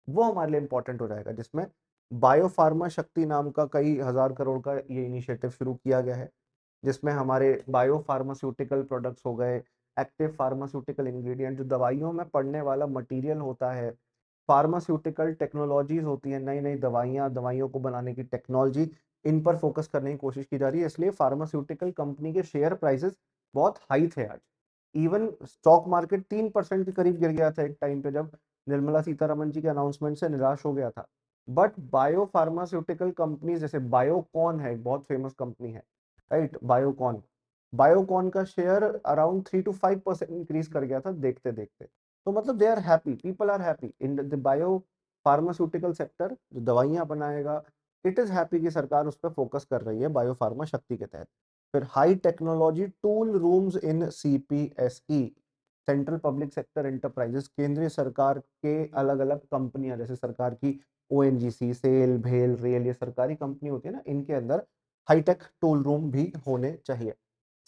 वो हमारे लिए इंपॉर्टेंट हो जाएगा, जिसमें बायो फार्मा शक्ति नाम का कई हजार करोड़ का ये इनिशिएटिव शुरू किया गया है, जिसमें हमारे बायो फार्मास्यूटिकल प्रोडक्ट्स हो गए, एक्टिव फार्मास्यूटिकल इंग्रेडिएंट, जो दवाइयों में पड़ने वाला मटेरियल होता है, फार्मास्यूटिकल टेक्नोलॉजीज होती है, नई नई दवाइयाँ, दवाइयों को बनाने की टेक्नोलॉजी, इन पर फोकस करने की कोशिश की जा रही है, इसलिए फार्मास्यूटिकल कंपनी के शेयर प्राइसेस बहुत हाई थे आज। इवन स्टॉक मार्केट 3% के करीब गिर गया था एक टाइम पे, जब निर्मला सीतारमन जी के अनाउंसमेंट से निराश हो गया था। बट बायो फार्मास्यूटिकल कंपनी जैसे बायोकॉन है, एक बहुत फेमस कंपनी है, राइट, बायोकॉन, बायोकॉन का शेयर अराउंड 3 to 5% इंक्रीज कर गया था देखते देखते। तो मतलब they are happy, people are happy in the bio pharmaceutical sector, जो दवाइयां बनाएगा, इट इज हैप्पी कि सरकार उस पर फोकस कर रही है बायो फार्मा शक्ति के तहत। फिर हाई टेक्नोलॉजी टूल रूम्स इन CPSE, central public sector enterprises, केंद्रीय सरकार के अलग अलग कंपनियां, जैसे सरकार की ओएनजीसी, सेल, भेल, रेल, ये सरकारी कंपनी होती है ना, इनके अंदर हाईटेक टूल रूम भी होने चाहिए।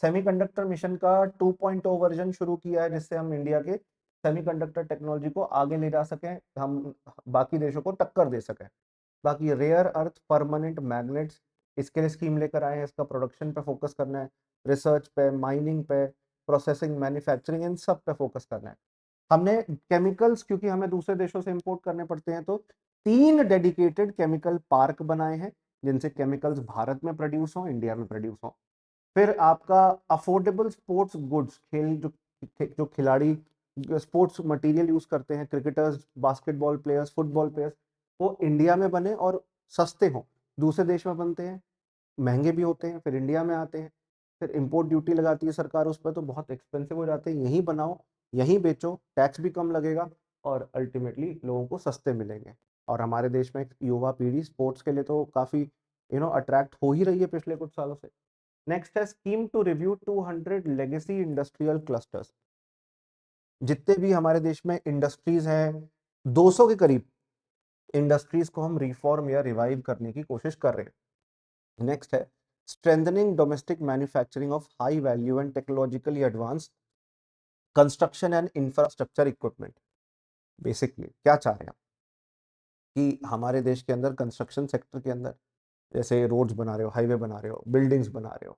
सेमीकंडक्टर मिशन का 2.0 वर्जन शुरू किया है, जिससे हम इंडिया के सेमीकंडक्टर टेक्नोलॉजी को आगे ले जा सकें, हम बाकी देशों को टक्कर दे सकें। बाकी रेयर अर्थ परमानेंट मैग्नेट्स, इसके लिए स्कीम लेकर आए हैं, इसका प्रोडक्शन पे फोकस करना है, रिसर्च पे, माइनिंग पे, प्रोसेसिंग, मैन्युफैक्चरिंग, इन सब पे फोकस करना है। हमने केमिकल्स, क्योंकि हमें दूसरे देशों से इंपोर्ट करने पड़ते हैं, तो 3 डेडिकेटेड केमिकल पार्क बनाए हैं, जिनसे केमिकल्स भारत में प्रोड्यूस हो, इंडिया में प्रोड्यूस हो। फिर आपका अफोर्डेबल स्पोर्ट्स गुड्स, खेल जो खिलाड़ी स्पोर्ट्स मटेरियल यूज करते हैं, cricketers, basketball players, football players, वो इंडिया में बने और सस्ते हों। दूसरे देश में बनते हैं, महंगे भी होते हैं, फिर इंडिया में आते हैं, फिर इंपोर्ट ड्यूटी लगाती है सरकार उस पर, तो बहुत एक्सपेंसिव हो जाते हैं। यहीं बनाओ, यहीं बेचो, टैक्स भी कम लगेगा और अल्टीमेटली लोगों को सस्ते मिलेंगे। और हमारे देश में युवा पीढ़ी स्पोर्ट्स के लिए तो काफ़ी अट्रैक्ट हो ही रही है पिछले कुछ सालों से। नेक्स्ट है scheme to review 200 legacy industrial clusters. जितने भी हमारे देश में इंडस्ट्रीज हैं, 200 के करीब इंडस्ट्रीज को हम रिफॉर्म या रिवाइव करने की कोशिश कर रहे हैं। नेक्स्ट है strengthening domestic manufacturing of high value and technologically advance construction and infrastructure equipment. Basically क्या चाह रहे हैं कि हमारे देश के अंदर कंस्ट्रक्शन सेक्टर के अंदर, जैसे रोड्स बना रहे हो, हाईवे बना रहे हो, बिल्डिंग्स बना रहे हो,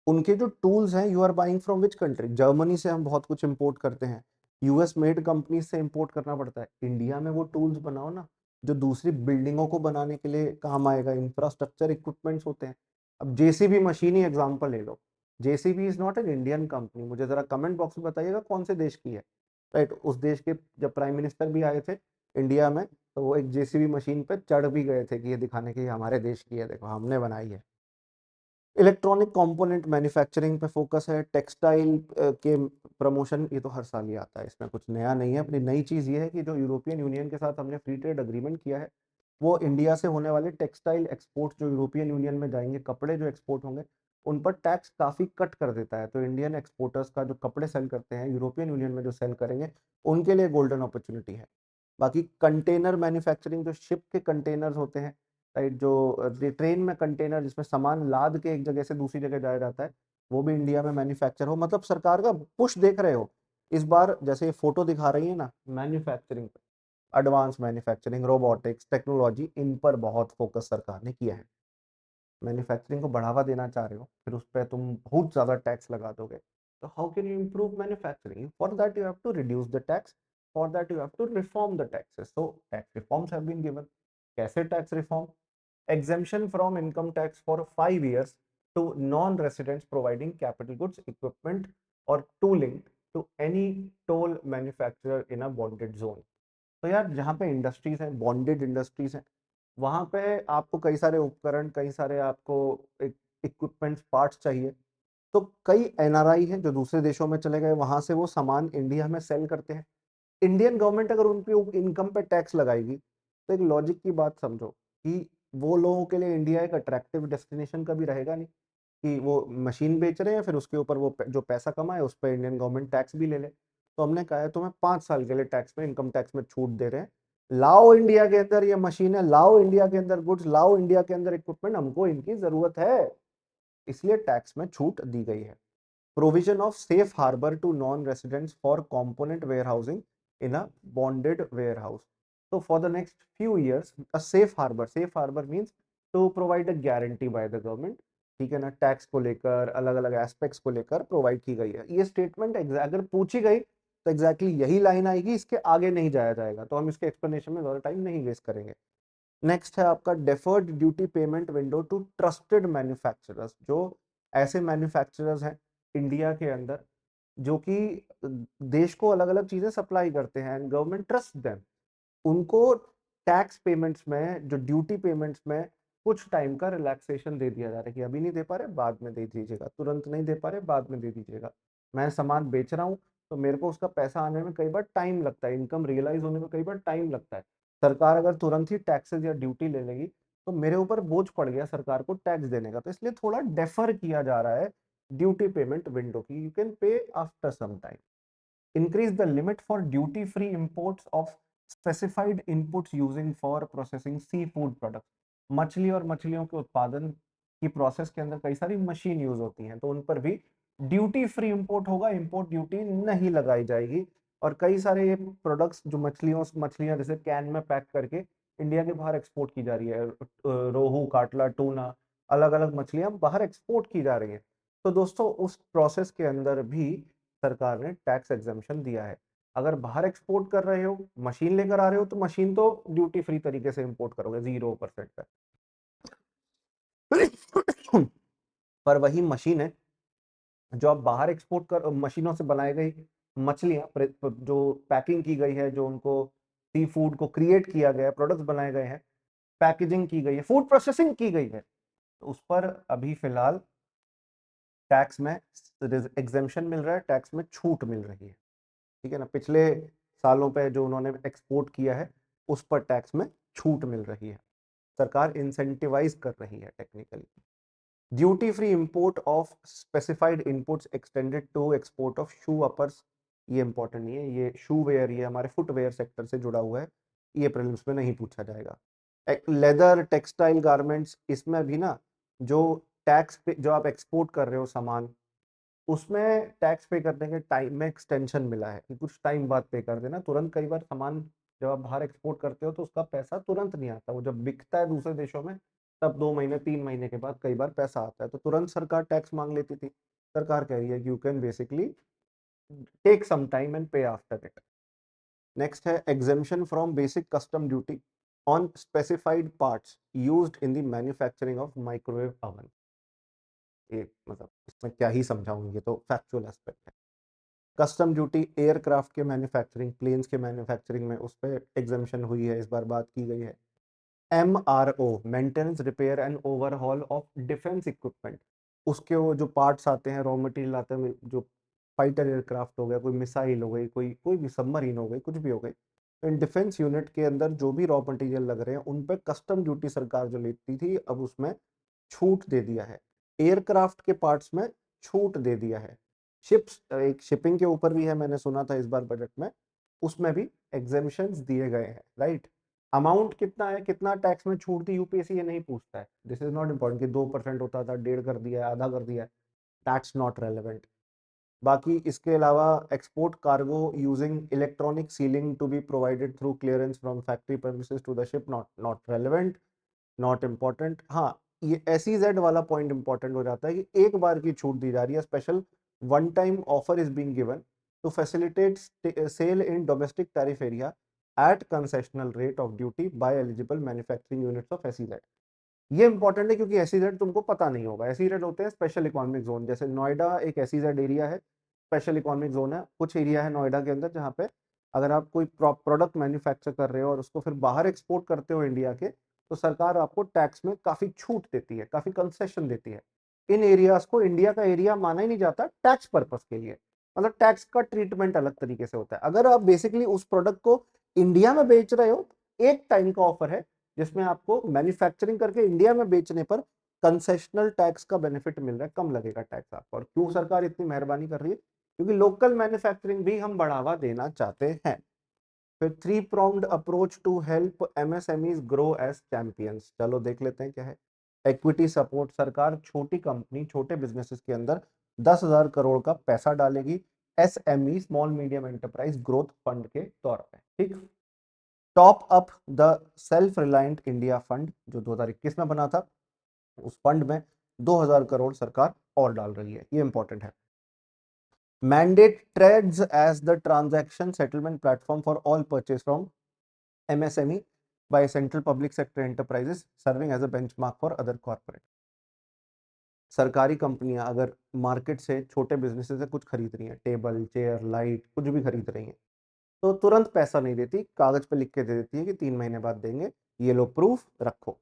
उनके जो टूल्स हैं, you are buying from which country? Germany से हम बहुत कुछ इंपोर्ट करते हैं, यूएस मेड कंपनी से इंपोर्ट करना पड़ता है। इंडिया में वो टूल्स बनाओ ना, जो दूसरी बिल्डिंगों को बनाने के लिए काम आएगा, इंफ्रास्ट्रक्चर इक्विपमेंट्स होते हैं। अब जेसीबी मशीन ही एग्जांपल ले लो, JCB is not an Indian company. मुझे जरा कमेंट बॉक्स में बताइएगा कौन से देश की है, राइट? उस देश के जब प्राइम मिनिस्टर भी आए थे इंडिया में, तो वो एक जेसीबी मशीन पे चढ़ भी गए थे कि ये दिखाने के हमारे देश की है, देखो हमने बनाई है। इलेक्ट्रॉनिक कंपोनेंट मैन्युफैक्चरिंग पे फोकस है, टेक्सटाइल के प्रमोशन, ये तो हर साल ही आता है, इसमें कुछ नया नहीं है। अपनी नई चीज़ ये है कि जो यूरोपियन यूनियन के साथ हमने फ्री ट्रेड अग्रीमेंट किया है, वो इंडिया से होने वाले टेक्सटाइल एक्सपोर्ट जो यूरोपियन यूनियन में जाएंगे, कपड़े जो एक्सपोर्ट होंगे, उन पर टैक्स काफ़ी कट कर देता है। तो इंडियन एक्सपोर्टर्स का जो कपड़े सेल करते हैं यूरोपियन यूनियन में, जो सेल करेंगे, उनके लिए गोल्डन अपॉर्चुनिटी है। बाकी कंटेनर मैन्युफैक्चरिंग, जो शिप के कंटेनर्स होते हैं, राइट, जो ट्रेन में कंटेनर जिसमें सामान लाद के एक जगह से दूसरी जगह जाया जाता है, वो भी इंडिया में मैन्युफैक्चर हो। मतलब सरकार का पुश देख रहे हो इस बार, जैसे ये फोटो दिखा रही है ना, मैन्युफैक्चरिंग पे, एडवांस मैन्युफैक्चरिंग, रोबोटिक्स, टेक्नोलॉजी, इन पर बहुत फोकस सरकार ने किया है। मैन्युफैक्चरिंग को बढ़ावा देना चाह रहे हो, फिर उस पर तुम बहुत ज़्यादा टैक्स लगा दोगे, तो how can you improve manufacturing? For that you have to reduce the tax, for that you have to reform the taxes. So tax reforms have been given. कैसे tax reform? exemption from income tax for 5 years to non-residents providing capital goods, equipment or tooling to any toll manufacturer in a bonded zone। तो यार जहाँ पे इंडस्ट्रीज हैं, बॉन्डेड इंडस्ट्रीज हैं, वहाँ पे आपको कई सारे उपकरण, कई सारे आपको इक्विपमेंट्स, पार्ट्स चाहिए। तो कई एनआरआई हैं जो दूसरे देशों में चले गए, वहां से वो सामान इंडिया में सेल करते हैं। इंडियन गवर्नमेंट अगर उनकी इनकम पे टैक्स लगाएगी, तो एक लॉजिक की बात समझो कि वो लोगों के लिए इंडिया एक अट्रैक्टिव डेस्टिनेशन कभी रहेगा नहीं, कि वो मशीन बेच रहे हैं, फिर उसके ऊपर वो जो पैसा कमाए उस पर इंडियन गवर्नमेंट टैक्स भी ले ले। तो हमने कहा है तुम्हें 5 साल के लिए टैक्स में, इनकम टैक्स में छूट दे रहे हैं। लाओ इंडिया के अंदर ये मशीनें, लाओ इंडिया के अंदर गुड्स, लाओ इंडिया के अंदर इक्विपमेंट, हमको इनकी जरूरत है, इसलिए टैक्स में छूट दी गई है। Provision of safe harbor to non-residents for component warehousing in a bonded warehouse. So for the next few years, a safe harbor means to provide a guarantee by the government, ठीक है ना, टैक्स को लेकर, अलग अलग एस्पेक्ट्स को लेकर प्रोवाइड की गई है। ये स्टेटमेंट अगर पूछी गई तो एग्जैक्टली यही लाइन आएगी, इसके आगे नहीं जाया जाएगा, तो हम इसके एक्सप्लेनेशन में ज़्यादा टाइम नहीं वेस्ट करेंगे। नेक्स्ट है आपका deferred duty payment window to trusted manufacturers, जो ऐसे मैन्युफैक्चरर्स हैं इंडिया के अंदर जो कि देश को अलग अलग चीजें सप्लाई करते हैं एंड गवर्नमेंट ट्रस्ट देम, उनको टैक्स पेमेंट्स में, जो ड्यूटी पेमेंट्स में कुछ टाइम का रिलैक्सेशन दे दिया जा रहा है कि अभी नहीं दे पा रहे बाद में दे दीजिएगा, तुरंत नहीं दे पा रहे बाद में दे दीजिएगा। मैं सामान बेच रहा हूँ तो मेरे को उसका पैसा आने में कई बार टाइम लगता है, इनकम रियलाइज होने में कई बार टाइम लगता है। सरकार अगर तुरंत ही टैक्सेस या ड्यूटी ले लेगी तो मेरे ऊपर बोझ पड़ गया सरकार को टैक्स देने का, तो इसलिए थोड़ा डेफर किया जा रहा है ड्यूटी पेमेंट विंडो की, you can pay after some time. Increase the limit for duty-free imports of specified inputs using for processing seafood products। मछली और मछलियों के उत्पादन की प्रोसेस के अंदर कई सारी मशीन यूज होती हैं, तो उन पर भी ड्यूटी फ्री इंपोर्ट होगा, इंपोर्ट ड्यूटी नहीं लगाई जाएगी। और कई सारे प्रोडक्ट्स जो मछलियां जैसे कैन में पैक करके इंडिया के बाहर एक्सपोर्ट की जा रही है, रोहू, काटला, टूना, अलग अलग मछलियां बाहर एक्सपोर्ट की जा रही हैं। तो दोस्तों उस प्रोसेस के अंदर भी सरकार ने टैक्स एग्जेम्पशन दिया है। अगर बाहर एक्सपोर्ट कर रहे हो, मशीन लेकर आ रहे हो, तो मशीन तो ड्यूटी फ्री तरीके से इंपोर्ट करोगे 0% पे। पर वही मशीन है जो आप बाहर एक्सपोर्ट कर, मशीनों से बनाई गई मछलियां जो पैकिंग की गई है, जो उनको सी फूड को क्रिएट किया गया है, प्रोडक्ट्स बनाए गए हैं, पैकेजिंग की गई है, फूड प्रोसेसिंग की गई है, तो उस पर अभी फिलहाल टैक्स में एग्जेम्पशन मिल रहा है, टैक्स में छूट मिल रही है। ठीक है ना, पिछले सालों पे जो उन्होंने एक्सपोर्ट किया है उस पर टैक्स में छूट मिल रही है, सरकार इंसेंटिवाइज कर रही है technically. Duty free import of specified inputs extended to export of shoe uppers, ये इंपॉर्टेंट नहीं है, ये शू वेयर, ये हमारे फुटवेयर सेक्टर से जुड़ा हुआ है, ये प्रीलिम्स में नहीं पूछा जाएगा। लेदर, टेक्सटाइल, गारमेंट्स, इसमें भी ना जो टैक्स पे जो आप एक्सपोर्ट कर रहे हो सामान, उसमें टैक्स पे करने के टाइम में एक्सटेंशन मिला है कि कुछ टाइम बाद पे कर देना, तुरंत कई बार सामान जब आप बाहर एक्सपोर्ट करते हो तो उसका पैसा तुरंत नहीं आता, वो जब बिकता है दूसरे देशों में तब 2 महीने 3 महीने के बाद कई बार पैसा आता है, तो तुरंत सरकार टैक्स मांग लेती थी। सरकार कह रही है कि you can basically take some time and pay after it. Next है exemption from basic custom duty on specified parts used in the manufacturing of microwave oven. ये मतलब इसमें क्या ही समझाऊंगी, ये तो फैक्चुअल एस्पेक्ट है। कस्टम ड्यूटी एयरक्राफ्ट के मैन्युफैक्चरिंग, प्लेन्स के मैन्युफैक्चरिंग में उस पर एग्जामेशन हुई है, इस बार बात की गई है। MRO, maintenance, repair and overhaul of defence equipment, उसके वो जो पार्ट्स आते हैं, रॉ मटेरियल आते हैं, जो फाइटर एयरक्राफ्ट हो गया, कोई मिसाइल हो गई, कोई कोई भी सबमरीन हो गई, कुछ भी हो गई, इन डिफेंस यूनिट के अंदर जो भी रॉ मटेरियल लग रहे हैं उन पर कस्टम ड्यूटी सरकार जो लेती थी अब उसमें छूट दे दिया है। एयरक्राफ्ट के पार्ट्स में छूट दे दिया है। शिप्स, एक शिपिंग के ऊपर भी है, मैंने सुना था इस बार बजट में, उसमें भी एग्जेम्पशंस दिए गए हैं, राइट। अमाउंट कितना है, कितना टैक्स में छूट दी यूपीएससी, ये नहीं पूछता है, दिस इज नॉट इम्पोर्टेंट कि 2% होता था, 1.5 कर दिया है, आधा कर दिया है, दैट्स नॉट रेलेवेंट। बाकी इसके अलावा export cargo using electronic sealing to be provided through clearance from factory premises to the ship, not not relevant, not important. हाँ, ये SEZ वाला पॉइंट इंपॉर्टेंट हो जाता है कि एक बार की छूट दी जा रही है, special one time offer is being given to facilitate sale in domestic tariff area at concessional rate of duty by eligible manufacturing units of SEZ। ये इंपॉर्टेंट है क्योंकि SEZ तुमको पता नहीं होगा, SEZ होते हैं स्पेशल इकोनॉमिक जोन, जैसे नोएडा एक SEZ एरिया है, स्पेशल इकोनॉमिक जोन है, कुछ एरिया है नोएडा के अंदर जहाँ पे अगर आप कोई प्रोडक्ट मैन्युफैक्चर कर रहे हो और उसको फिर बाहर एक्सपोर्ट करते हो इंडिया के, तो सरकार आपको टैक्स में काफी छूट देती है, काफी कंसेशन देती है। इन एरियाज को इंडिया का एरिया माना ही नहीं जाता टैक्स पर्पस के लिए, मतलब टैक्स का ट्रीटमेंट अलग तरीके से होता है। अगर आप बेसिकली उस प्रोडक्ट को इंडिया में बेच रहे हो, एक टाइम का ऑफर है जिसमें आपको मैन्युफैक्चरिंग करके इंडिया में बेचने पर कंसेशनल टैक्स का बेनिफिट मिल रहा है, कम लगेगा टैक्स आपको। और क्यों सरकार इतनी मेहरबानी कर रही है, क्योंकि लोकल मैन्युफैक्चरिंग भी हम बढ़ावा देना चाहते हैं। फिर 3 pronged approach to help MSMEs grow as champions, चलो देख लेते हैं क्या है। इक्विटी सपोर्ट, सरकार छोटी कंपनी, छोटे बिजनेसेस के अंदर 10,000 करोड़ का पैसा डालेगी SME, small medium enterprise growth fund के तौर पे, ठीक। Top up the self reliant India fund जो 2021 में बना था, उस फंड में 2,000 करोड़ सरकार और डाल रही है, ये इंपॉर्टेंट है। Mandate trades as the transaction settlement platform for all purchase from MSME by central public sector enterprises serving as a benchmark for other corporate. सरकारी कंपनियां अगर मार्केट से छोटे बिजनेसेस से कुछ खरीद रही हैं, टेबल चेयर लाइट कुछ भी खरीद रही हैं, तो तुरंत पैसा नहीं देती, कागज पे लिख के दे देती है कि 3 महीने बाद देंगे, ये लो प्रूफ रखो।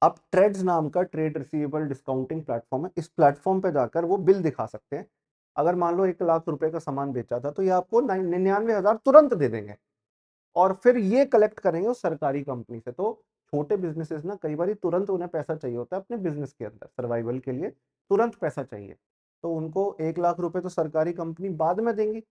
अब ट्रेड्स नाम का ट्रेड रिसीवेबल डिस्काउंटिंग प्लेटफॉर्म है, इस प्लेटफॉर्म पे जाकर वो बिल दिखा सकते हैं। अगर मान लो 1 लाख रुपए का सामान बेचा था तो ये आपको 99,000 तुरंत दे देंगे और फिर ये कलेक्ट करेंगे उस सरकारी कंपनी से। तो छोटे बिजनेसेस ना कई बार तुरंत उन्हें पैसा चाहिए होता है अपने बिजनेस के अंदर, सर्वाइवल के लिए तुरंत पैसा चाहिए, तो उनको 1 लाख रुपए तो सरकारी कंपनी बाद में देंगी,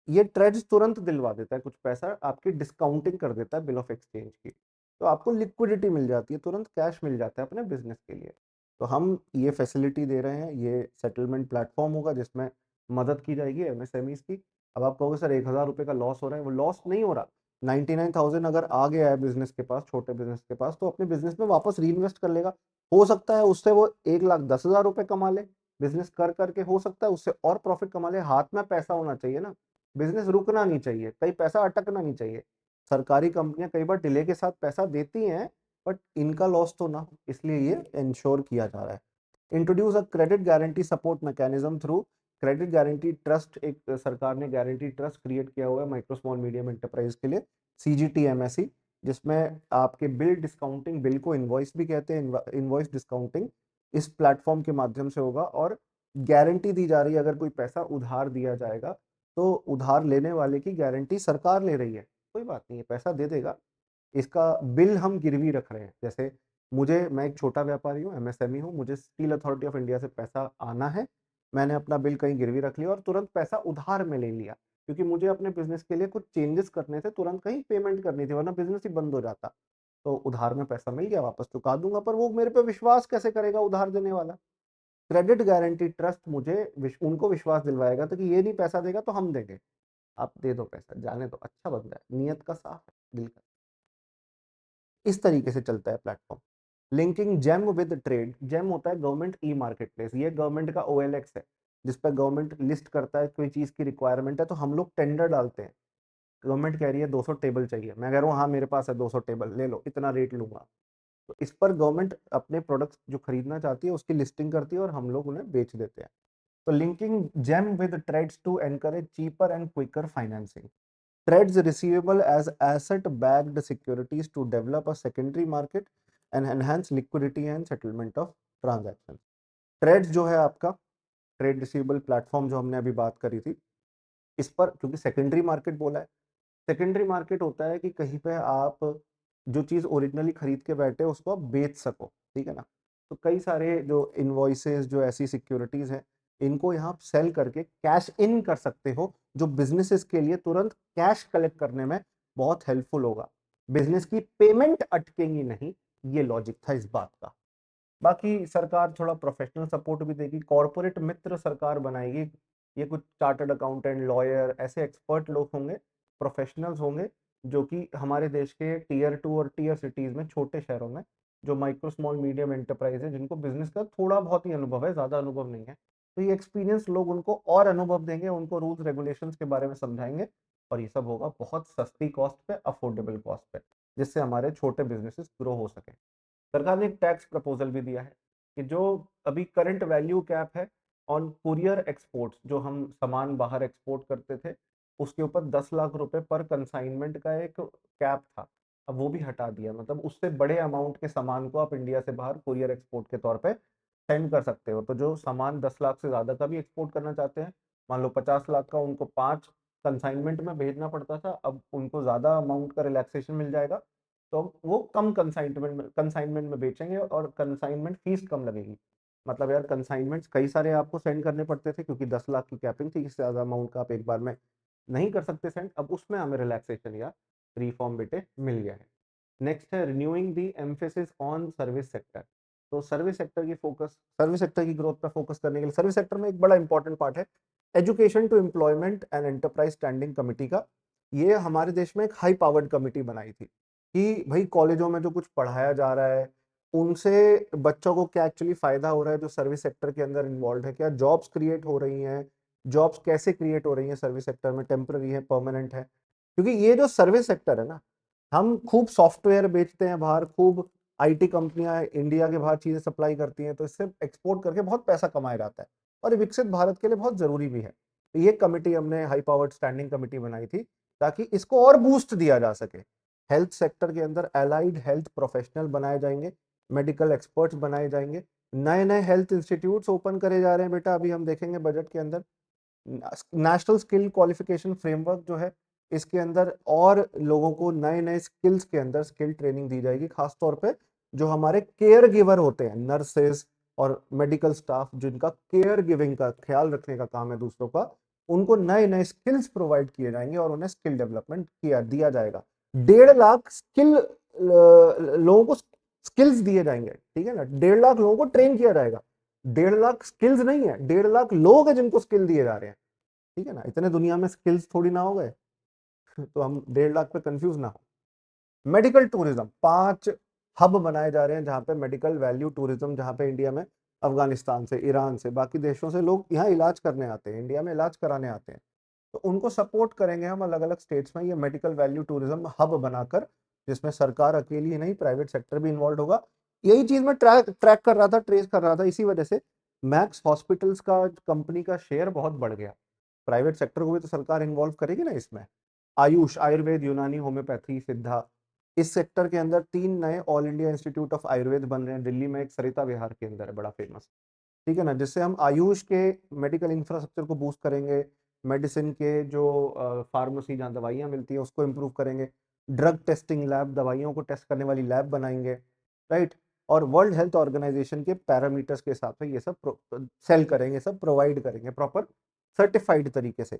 ये ट्रेड्स तुरंत दिलवा देता है, कुछ पैसा आपकी डिस्काउंटिंग कर देता है बिल ऑफ एक्सचेंज की, तो आपको लिक्विडिटी मिल जाती है, तुरंत कैश मिल जाता है अपने बिजनेस के लिए। तो हम ये फैसिलिटी दे रहे हैं, ये सेटलमेंट प्लेटफॉर्म होगा जिसमें मदद की जाएगी एमएसएमईज की। अब आप कहोगे सर 1,000 रुपए का लॉस हो रहा है, वो लॉस नहीं हो रहा। 99,000 अगर आ गया है बिजनेस के पास, छोटे बिजनेस के पास, तो अपने बिजनेस में वापस री इन्वेस्ट कर लेगा। हो सकता है उससे वो 1,10,000 रुपए कमा ले बिजनेस कर करके, हो सकता है उससे और प्रॉफिट कमा ले। हाथ में पैसा होना चाहिए ना, बिजनेस रुकना नहीं चाहिए, कहीं पैसा अटकना नहीं चाहिए। सरकारी कंपनियां कई बार डिले के साथ पैसा देती हैं, बट इनका लॉस तो ना हो, इसलिए ये इंश्योर किया जा रहा है। Introduce a credit guarantee support mechanism through credit guarantee trust, एक सरकार ने गारंटी ट्रस्ट क्रिएट किया हुआ है माइक्रो स्मॉल मीडियम एंटरप्राइज के लिए, CGTMSE, जिसमें आपके बिल डिस्काउंटिंग, बिल को इनवॉइस भी कहते हैं, इनवॉइस डिस्काउंटिंग इस प्लेटफॉर्म के माध्यम से होगा। और गारंटी दी जा रही है, अगर कोई पैसा उधार दिया जाएगा तो उधार लेने वाले की गारंटी सरकार ले रही है, कोई बात नहीं है, पैसा दे देगा, इसका बिल हम गिरवी रख रहे हैं। जैसे मैं एक छोटा व्यापारी हूँ, एमएसएमई हूँ, मुझे स्टील अथॉरिटी ऑफ इंडिया से पैसा आना है, मैंने अपना बिल कहीं गिरवी रख लिया और तुरंत पैसा उधार में ले लिया, क्योंकि मुझे अपने बिजनेस के लिए कुछ चेंजेस करने थे, तुरंत कहीं पेमेंट करनी थी, वरना बिजनेस ही बंद हो जाता। तो उधार में पैसा मिल गया, वापस चुका दूंगा, पर वो मेरे पे विश्वास कैसे करेगा उधार देने वाला? क्रेडिट गारंटी ट्रस्ट मुझे उनको विश्वास दिलवाएगा तो कि ये नहीं पैसा देगा तो हम देंगे, आप दे दो पैसा, जाने दो, अच्छा बंदा है, नियत का साफ है, दिल का। इस तरीके से चलता है platform. Linking GeM with trade, GeM होता है गवर्नमेंट ई मार्केट प्लेस, ये गवर्नमेंट का OLX है, जिस पर गवर्नमेंट लिस्ट करता है कोई चीज की रिक्वायरमेंट है तो हम लोग टेंडर डालते हैं। गवर्नमेंट कह रही है 200 टेबल चाहिए, मैं कह रहा हूँ हाँ मेरे पास है 200 टेबल, ले लो, इतना रेट लूंगा। तो इस पर गवर्नमेंट अपने प्रोडक्ट्स जो खरीदना चाहती है उसकी लिस्टिंग करती है और हम लोग उन्हें बेच देते हैं। तो linking GeM with trades to encourage cheaper and quicker financing, trades receivable as asset-backed securities to develop a secondary market and enhance liquidity and settlement of transactions। Trades जो है आपका ट्रेड रिसीवेबल प्लेटफॉर्म जो हमने अभी बात करी थी, इस पर क्योंकि सेकेंडरी मार्केट बोला है, सेकेंडरी मार्केट होता है कि कहीं पे आप जो चीज़ ओरिजिनली खरीद के बैठे उसको आप बेच सको, ठीक है ना। तो कई सारे जो इन्वॉइसेस, जो ऐसी सिक्योरिटीज हैं, इनको यहाँ सेल करके कैश इन कर सकते हो, जो बिजनेसेस के लिए तुरंत कैश कलेक्ट करने में बहुत हेल्पफुल होगा, बिजनेस की पेमेंट अटकेंगी नहीं, ये लॉजिक था इस बात का। बाकी सरकार थोड़ा प्रोफेशनल सपोर्ट भी देगी, कॉर्पोरेट मित्र सरकार बनाएगी, ये कुछ चार्टर्ड अकाउंटेंट, लॉयर, ऐसे एक्सपर्ट लोग होंगे, प्रोफेशनल्स होंगे, जो कि हमारे देश के टीयर 2 और टीयर सिटीज में, छोटे शहरों में, जो माइक्रो स्मॉल मीडियम एंटरप्राइज है, जिनको बिजनेस का थोड़ा बहुत ही अनुभव है, ज्यादा अनुभव नहीं है, तो ये एक्सपीरियंस लोग उनको और अनुभव देंगे, उनको रूल्स रेगुलेशंस के बारे में समझाएंगे, और ये सब होगा बहुत सस्ती कॉस्ट पे, अफोर्डेबल कॉस्ट पे, जिससे हमारे छोटे बिजनेसेस ग्रो हो सके। सरकार ने एक टैक्स प्रपोजल भी दिया है कि जो अभी करंट वैल्यू कैप है ऑन कुरियर एक्सपोर्ट्स, जो हम सामान बाहर एक्सपोर्ट करते थे, उसके ऊपर 10 लाख रुपए पर कंसाइनमेंट का एक कैप था, अब वो भी हटा दिया, मतलब उससे बड़े अमाउंट के सामान को आप इंडिया से बाहर कुरियर एक्सपोर्ट के तौर पे सेंड कर सकते हो। तो जो सामान 10 लाख से ज्यादा का भी एक्सपोर्ट करना चाहते हैं, मान लो 50 लाख का, उनको 5 कंसाइनमेंट में भेजना पड़ता था, अब उनको ज्यादा अमाउंट का रिलैक्सेशन मिल जाएगा, तो वो कम कंसाइनमेंट में बेचेंगे और कंसाइनमेंट फीस कम लगेगी। मतलब यार कंसाइनमेंट्स कई सारे आपको सेंड करने पड़ते थे, क्योंकि 10 लाख की कैपिंग थी, इससे ज़्यादा अमाउंट का आप एक बार में नहीं कर सकते सेंड, अब उसमें हमें रिलैक्सेशन या रिफॉर्म बेटे मिल गया है। नेक्स्ट है renewing the emphasis on service sector. तो सर्विस सेक्टर की ग्रोथ पर फोकस करने के लिए सर्विस सेक्टर में एक बड़ा इंपॉर्टेंट पार्ट है education to employment and enterprise standing committee का। ये हमारे देश में एक हाई पावर्ड कमिटी बनाई थी कि भाई कॉलेजों में जो कुछ पढ़ाया जा रहा है उनसे बच्चों को क्या एक्चुअली फायदा हो रहा है, जो सर्विस सेक्टर के अंदर इन्वॉल्व है, क्या जॉब्स क्रिएट हो रही हैं, जॉब्स कैसे क्रिएट हो रही हैं सर्विस सेक्टर में, टेम्पररी है, परमानेंट है। क्योंकि ये जो सर्विस सेक्टर है ना, हम खूब सॉफ्टवेयर बेचते हैं बाहर, खूब आईटी कंपनियां इंडिया के बाहर चीजें सप्लाई करती हैं, तो इससे एक्सपोर्ट करके बहुत पैसा कमाया जाता है और ये विकसित भारत के लिए बहुत जरूरी भी है। तो ये कमिटी हमने हाई पावर्ड स्टैंडिंग कमिटी बनाई थी ताकि इसको और बूस्ट दिया जा सके। हेल्थ सेक्टर के अंदर एलाइड हेल्थ प्रोफेशनल बनाए जाएंगे, मेडिकल एक्सपर्ट्स बनाए जाएंगे, नए नए हेल्थ इंस्टीट्यूट्स ओपन करे जा रहे हैं बेटा, अभी हम देखेंगे बजट के अंदर। नेशनल स्किल क्वालिफिकेशन फ्रेमवर्क जो है, इसके अंदर और लोगों को नए नए स्किल्स के अंदर स्किल ट्रेनिंग दी जाएगी, खासतौर पे जो हमारे केयर गिवर होते हैं, नर्सेज और मेडिकल स्टाफ जिनका केयर गिविंग का ख्याल रखने का काम है दूसरों का, उनको नए नए स्किल्स प्रोवाइड किए जाएंगे और उन्हें स्किल डेवलपमेंट किया दिया जाएगा। 1.5 लाख स्किल लोगों को स्किल्स दिए जाएंगे, ठीक है ना, 1.5 लाख लोगों को ट्रेन किया जाएगा। 1.5 लाख स्किल्स नहीं है, 1.5 लाख लोग हैं जिनको स्किल दिए जा रहे हैं, ठीक है ना, इतने दुनिया में स्किल्स थोड़ी ना हो गए तो हम 1.5 लाख पे कंफ्यूज ना हो। मेडिकल टूरिज्म 5 हब बनाए जा रहे हैं जहां पे मेडिकल वैल्यू टूरिज्म, जहां पे इंडिया में अफगानिस्तान से, ईरान से, बाकी देशों से लोग यहाँ इलाज करने आते हैं, इंडिया में इलाज कराने आते हैं, तो उनको सपोर्ट करेंगे हम अलग अलग स्टेट्स में ये मेडिकल वैल्यू टूरिज्म हब बनाकर, जिसमें सरकार अकेली ही नहीं, प्राइवेट सेक्टर भी इन्वॉल्व होगा। यही चीज मैं ट्रैक ट्रैक कर रहा था, ट्रेस कर रहा था, इसी वजह से मैक्स हॉस्पिटल्स का कंपनी का शेयर बहुत बढ़ गया। प्राइवेट सेक्टर को भी तो सरकार इन्वॉल्व करेगी ना इसमें। आयुष, आयुर्वेद, यूनानी, होम्योपैथी, सिद्धा, इस सेक्टर के अंदर 3 नए all India institute of Ayurveda बन रहे हैं, दिल्ली में एक सरिता विहार के अंदर है, बड़ा फेमस, ठीक है ना, जिससे हम आयुष के मेडिकल इंफ्रास्ट्रक्चर को बूस्ट करेंगे, मेडिसिन के जो फार्मेसी जहाँ दवाइयाँ मिलती है उसको इम्प्रूव करेंगे, ड्रग टेस्टिंग लैब, दवाइयों को टेस्ट करने वाली लैब बनाएंगे, राइट, और वर्ल्ड हेल्थ ऑर्गेनाइजेशन के पैरामीटर्स के हिसाब से ये सब सेल करेंगे, सब प्रोवाइड करेंगे प्रॉपर सर्टिफाइड तरीके से।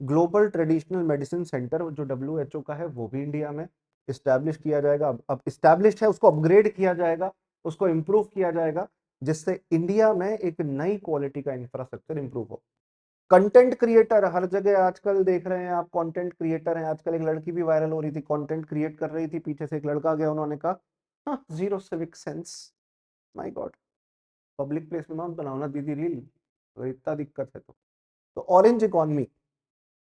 ग्लोबल ट्रेडिशनल मेडिसिन सेंटर जो WHO का है वो भी इंडिया में इस्टेब्लिश किया जाएगा, अब इस्टेब्लिश है, उसको अपग्रेड किया जाएगा, उसको इम्प्रूव किया जाएगा, जिससे इंडिया में एक नई क्वालिटी का इंफ्रास्ट्रक्चर इंप्रूव हो। कंटेंट क्रिएटर हर जगह आजकल देख रहे हैं आप, कंटेंट क्रिएटर हैं आजकल, एक लड़की भी वायरल हो रही थी, कंटेंट क्रिएट कर रही थी, पीछे से एक लड़का गया, उन्होंने कहा हाँ, zero civic sense, my God, public place में मत बनाओ ना दीदी रील, तो इतना दिक्कत है तो orange economy,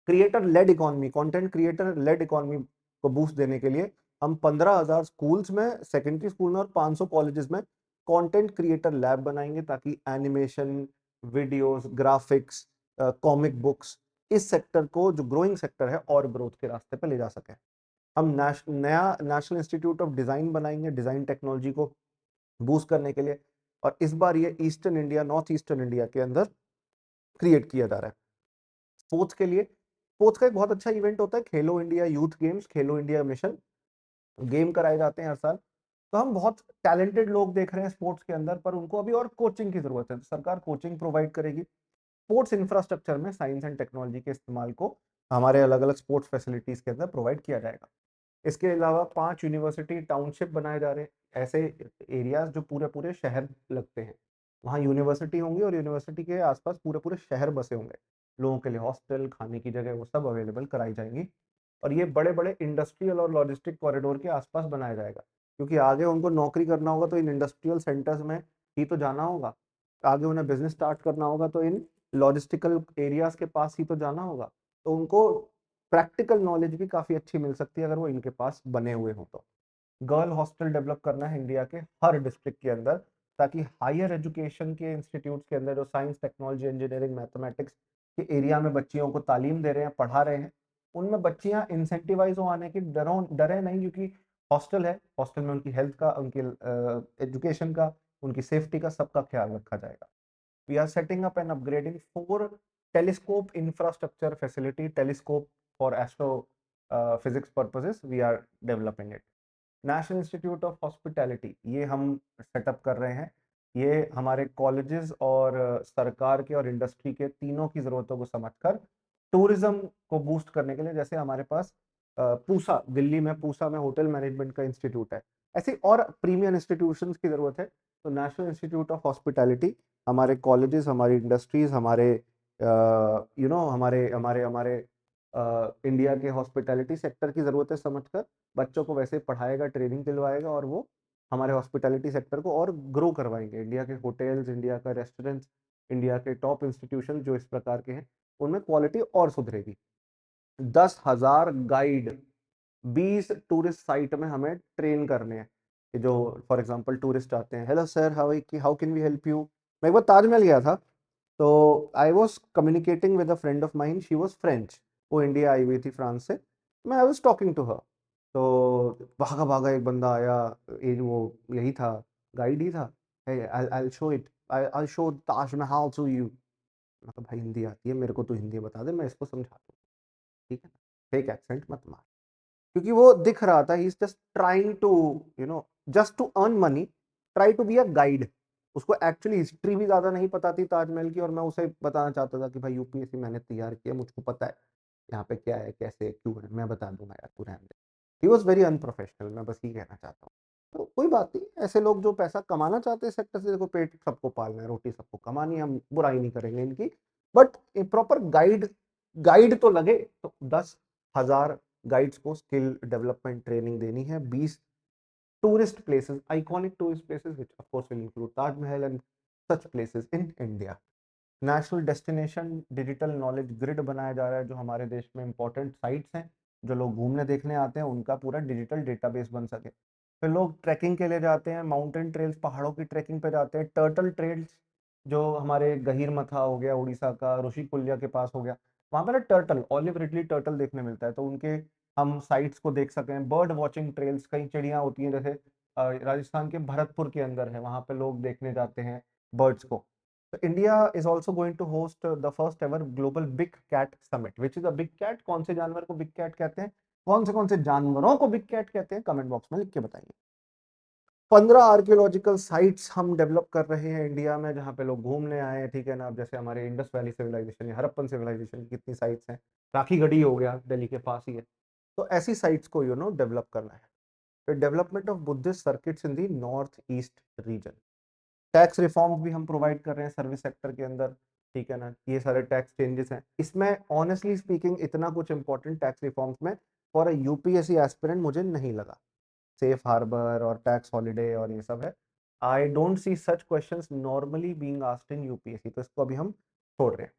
creator led economy, content creator led economy को बूस्ट देने के लिए हम 15,000 स्कूल्स में, सेकेंडरी स्कूल में और 500 कॉलेजेस में कंटेंट क्रिएटर लैब बनाएंगे, ताकि animation, videos, graphics, comic books, इस सेक्टर को जो ग्रोइंग सेक्टर है और ग्रोथ के रास्ते पे ले जा सके। हम नया नेशनल इंस्टीट्यूट ऑफ डिजाइन बनाएंगे, डिजाइन टेक्नोलॉजी को बूस्ट करने के लिए, और इस बार ये eastern India, north eastern India के अंदर क्रिएट किया जा रहा है। स्पोर्ट्स के लिए, स्पोर्ट्स का एक बहुत अच्छा इवेंट होता है खेलो इंडिया यूथ गेम्स, खेलो इंडिया मिशन, गेम कराए जाते हैं हर साल। तो हम बहुत टैलेंटेड लोग देख रहे हैं स्पोर्ट्स के अंदर, पर उनको अभी और कोचिंग की जरूरत है, तो सरकार कोचिंग प्रोवाइड करेगी। स्पोर्ट्स इंफ्रास्ट्रक्चर में साइंस एंड टेक्नोलॉजी के इस्तेमाल को हमारे अलग अलग स्पोर्ट्स फैसिलिटीज के अंदर प्रोवाइड किया जाएगा। इसके अलावा 5 यूनिवर्सिटी टाउनशिप बनाए जा रहे हैं, ऐसे एरियाज जो पूरे पूरे शहर लगते हैं, वहाँ यूनिवर्सिटी होंगी और यूनिवर्सिटी के आसपास पूरे पूरे शहर बसे होंगे, लोगों के लिए हॉस्टल, खाने की जगह, वो सब अवेलेबल कराई जाएंगी। और ये बड़े बड़े इंडस्ट्रियल और लॉजिस्टिक कॉरिडोर के आसपास बनाया जाएगा, क्योंकि आगे उनको नौकरी करना होगा तो इन इंडस्ट्रियल सेंटर्स में ही तो जाना होगा, आगे उन्हें बिजनेस स्टार्ट करना होगा तो इन लॉजिस्टिकल एरियाज के पास ही तो जाना होगा, तो उनको प्रैक्टिकल नॉलेज भी काफ़ी अच्छी मिल सकती है अगर वो इनके पास बने हुए हों तो। गर्ल हॉस्टल डेवलप करना है इंडिया के हर डिस्ट्रिक्ट के अंदर, ताकि हायर एजुकेशन के इंस्टीट्यूट्स के अंदर जो साइंस, टेक्नोलॉजी, इंजीनियरिंग, मैथमेटिक्स के एरिया में बच्चियों को तालीम दे रहे हैं, पढ़ा रहे हैं, उनमें बच्चियां इंसेंटिवाइज हो आने की, डरे नहीं, क्योंकि हॉस्टल है, हॉस्टल में उनकी हेल्थ का, उनकी एजुकेशन का, उनकी सेफ्टी का, सबका ख्याल रखा जाएगा। We are setting up and upgrading 4 telescope infrastructure facility, telescope for astro physics purposes, we are developing it. National institute of hospitality ये हम सेटअप कर रहे हैं, ये हमारे कॉलेजेस और सरकार के और इंडस्ट्री के तीनों की ज़रूरतों को समझकर टूरिज्म को बूस्ट करने के लिए, जैसे हमारे पास पूसा, दिल्ली में पूसा में होटल मैनेजमेंट का इंस्टीट्यूट है, ऐसी और प्रीमियर इंस्टीट्यूशंस की ज़रूरत है। तो नेशनल इंस्टीट्यूट ऑफ हॉस्पिटैलिटी हमारे कॉलेजेस, हमारी इंडस्ट्रीज, हमारे हमारे हमारे हमारे इंडिया के हॉस्पिटैलिटी सेक्टर की ज़रूरत है समझकर बच्चों को वैसे पढ़ाएगा, ट्रेनिंग दिलवाएगा, और वो हमारे हॉस्पिटैलिटी सेक्टर को और ग्रो करवाएंगे। इंडिया के होटल्स, इंडिया का रेस्टोरेंट्स, इंडिया के टॉप इंस्टीट्यूशन जो इस प्रकार के हैं, उनमें क्वालिटी और सुधरेगी। 10,000 गाइड 20 टूरिस्ट साइट में हमें ट्रेन करने हैं कि जो फॉर एग्जांपल टूरिस्ट आते हैं, hello sir, how can we help you. मैं एक बार ताजमहल गया था, तो I was communicating with a friend of mine, she was French, वो इंडिया आई हुई थी फ्रांस से। मैं I was talking to her, तो भागा भागा एक बंदा आया, वो यही था, गाइड ही था। I show it, I show Taj Mahal to you. मतलब भाई हिंदी आती है मेरे को, तो हिंदी बता दे, मैं इसको समझा दूँ, ठीक है, फेक एक्सेंट मत मार। क्योंकि वो दिख रहा था, he is just trying to, you know, just to earn money, try to be a guide. उसको एक्चुअली हिस्ट्री भी ज्यादा नहीं पता थी ताजमहल की, और मैं उसे बताना चाहता था कि भाई यूपीएससी मैंने तैयार किया, मुझको पता है यहाँ पे क्या है, कैसे क्यों है, मैं बता दूंगा यार, तू रहने दे। ही वॉज वेरी अनप्रोफेशनल, मैं बस ये कहना चाहता हूँ। तो कोई बात नहीं, ऐसे लोग जो पैसा कमाना चाहते हैं सेक्टर से, देखो पेट सबको पालना है, रोटी सबको कमानी है, हम बुराई नहीं करेंगे इनकी, बट प्रॉपर गाइड, गाइड तो लगे। तो 10,000 गाइड्स को स्किल डेवलपमेंट ट्रेनिंग देनी है। 20 tourist places, iconic tourist places which of course will include Taj Mahal and such places in India. National destination digital knowledge grid बनाया जा रहा है, जो हमारे देश में इंपॉर्टेंट साइट्स हैं, जो लोग घूमने देखने आते हैं, उनका पूरा डिजिटल डेटाबेस बन सके। फिर लोग ट्रैकिंग के लिए जाते हैं, माउंटेन ट्रेल्स, पहाड़ों की ट्रैकिंग पे जाते हैं, टर्टल ट्रेल्स, जो हमारे गहीर मथा हो गया उड़ीसा का, ऋषिकुल्या के पास हो गया, वहाँ पे ना टर्टल, ऑलिव रिडली टर्टल देखने मिलता है, तो उनके हम साइट्स को देख सकें। बर्ड वॉचिंग ट्रेल्स, कई चिड़ियाँ होती हैं, जैसे राजस्थान के भरतपुर के अंदर है, वहाँ पे लोग देखने जाते हैं बर्ड्स को। So India is also going to host the first ever global big cat summit, which is a big cat। कौन से जानवर को बिग कैट कहते हैं, कौन से जानवरों को बिग कैट कहते हैं, कमेंट बॉक्स में लिख के बताइए। 15 आर्कियोलॉजिकल साइट्स हम डेवलप कर रहे हैं इंडिया में, जहाँ पे लोग घूमने आए हैं, ठीक है ना। अब जैसे हमारे इंडस वैली सिविलाइजेशन या हड़प्पन सिविलाइजेशन की कितनी साइट्स हैं, राखी गढ़ी हो गया, दिल्ली के पास ही है। तो ऐसी साइट्स को डेवलप करना है। फिर development of Buddhist circuits in the north east region. Tax reforms भी हम प्रोवाइड कर रहे हैं सर्विस सेक्टर के अंदर, ठीक है ना। ये सारे टैक्स चेंजेस हैं इसमें, ऑनेस्टली स्पीकिंग इतना कुछ इंपॉर्टेंट टैक्स रिफॉर्म्स में फॉर अ यूपीएससी एस्पिरेंट मुझे नहीं लगा। सेफ हार्बर और टैक्स हॉलिडे और ये सब है, I don't see such questions normally being asked in UPSC, तो इसको अभी हम छोड़ रहे हैं।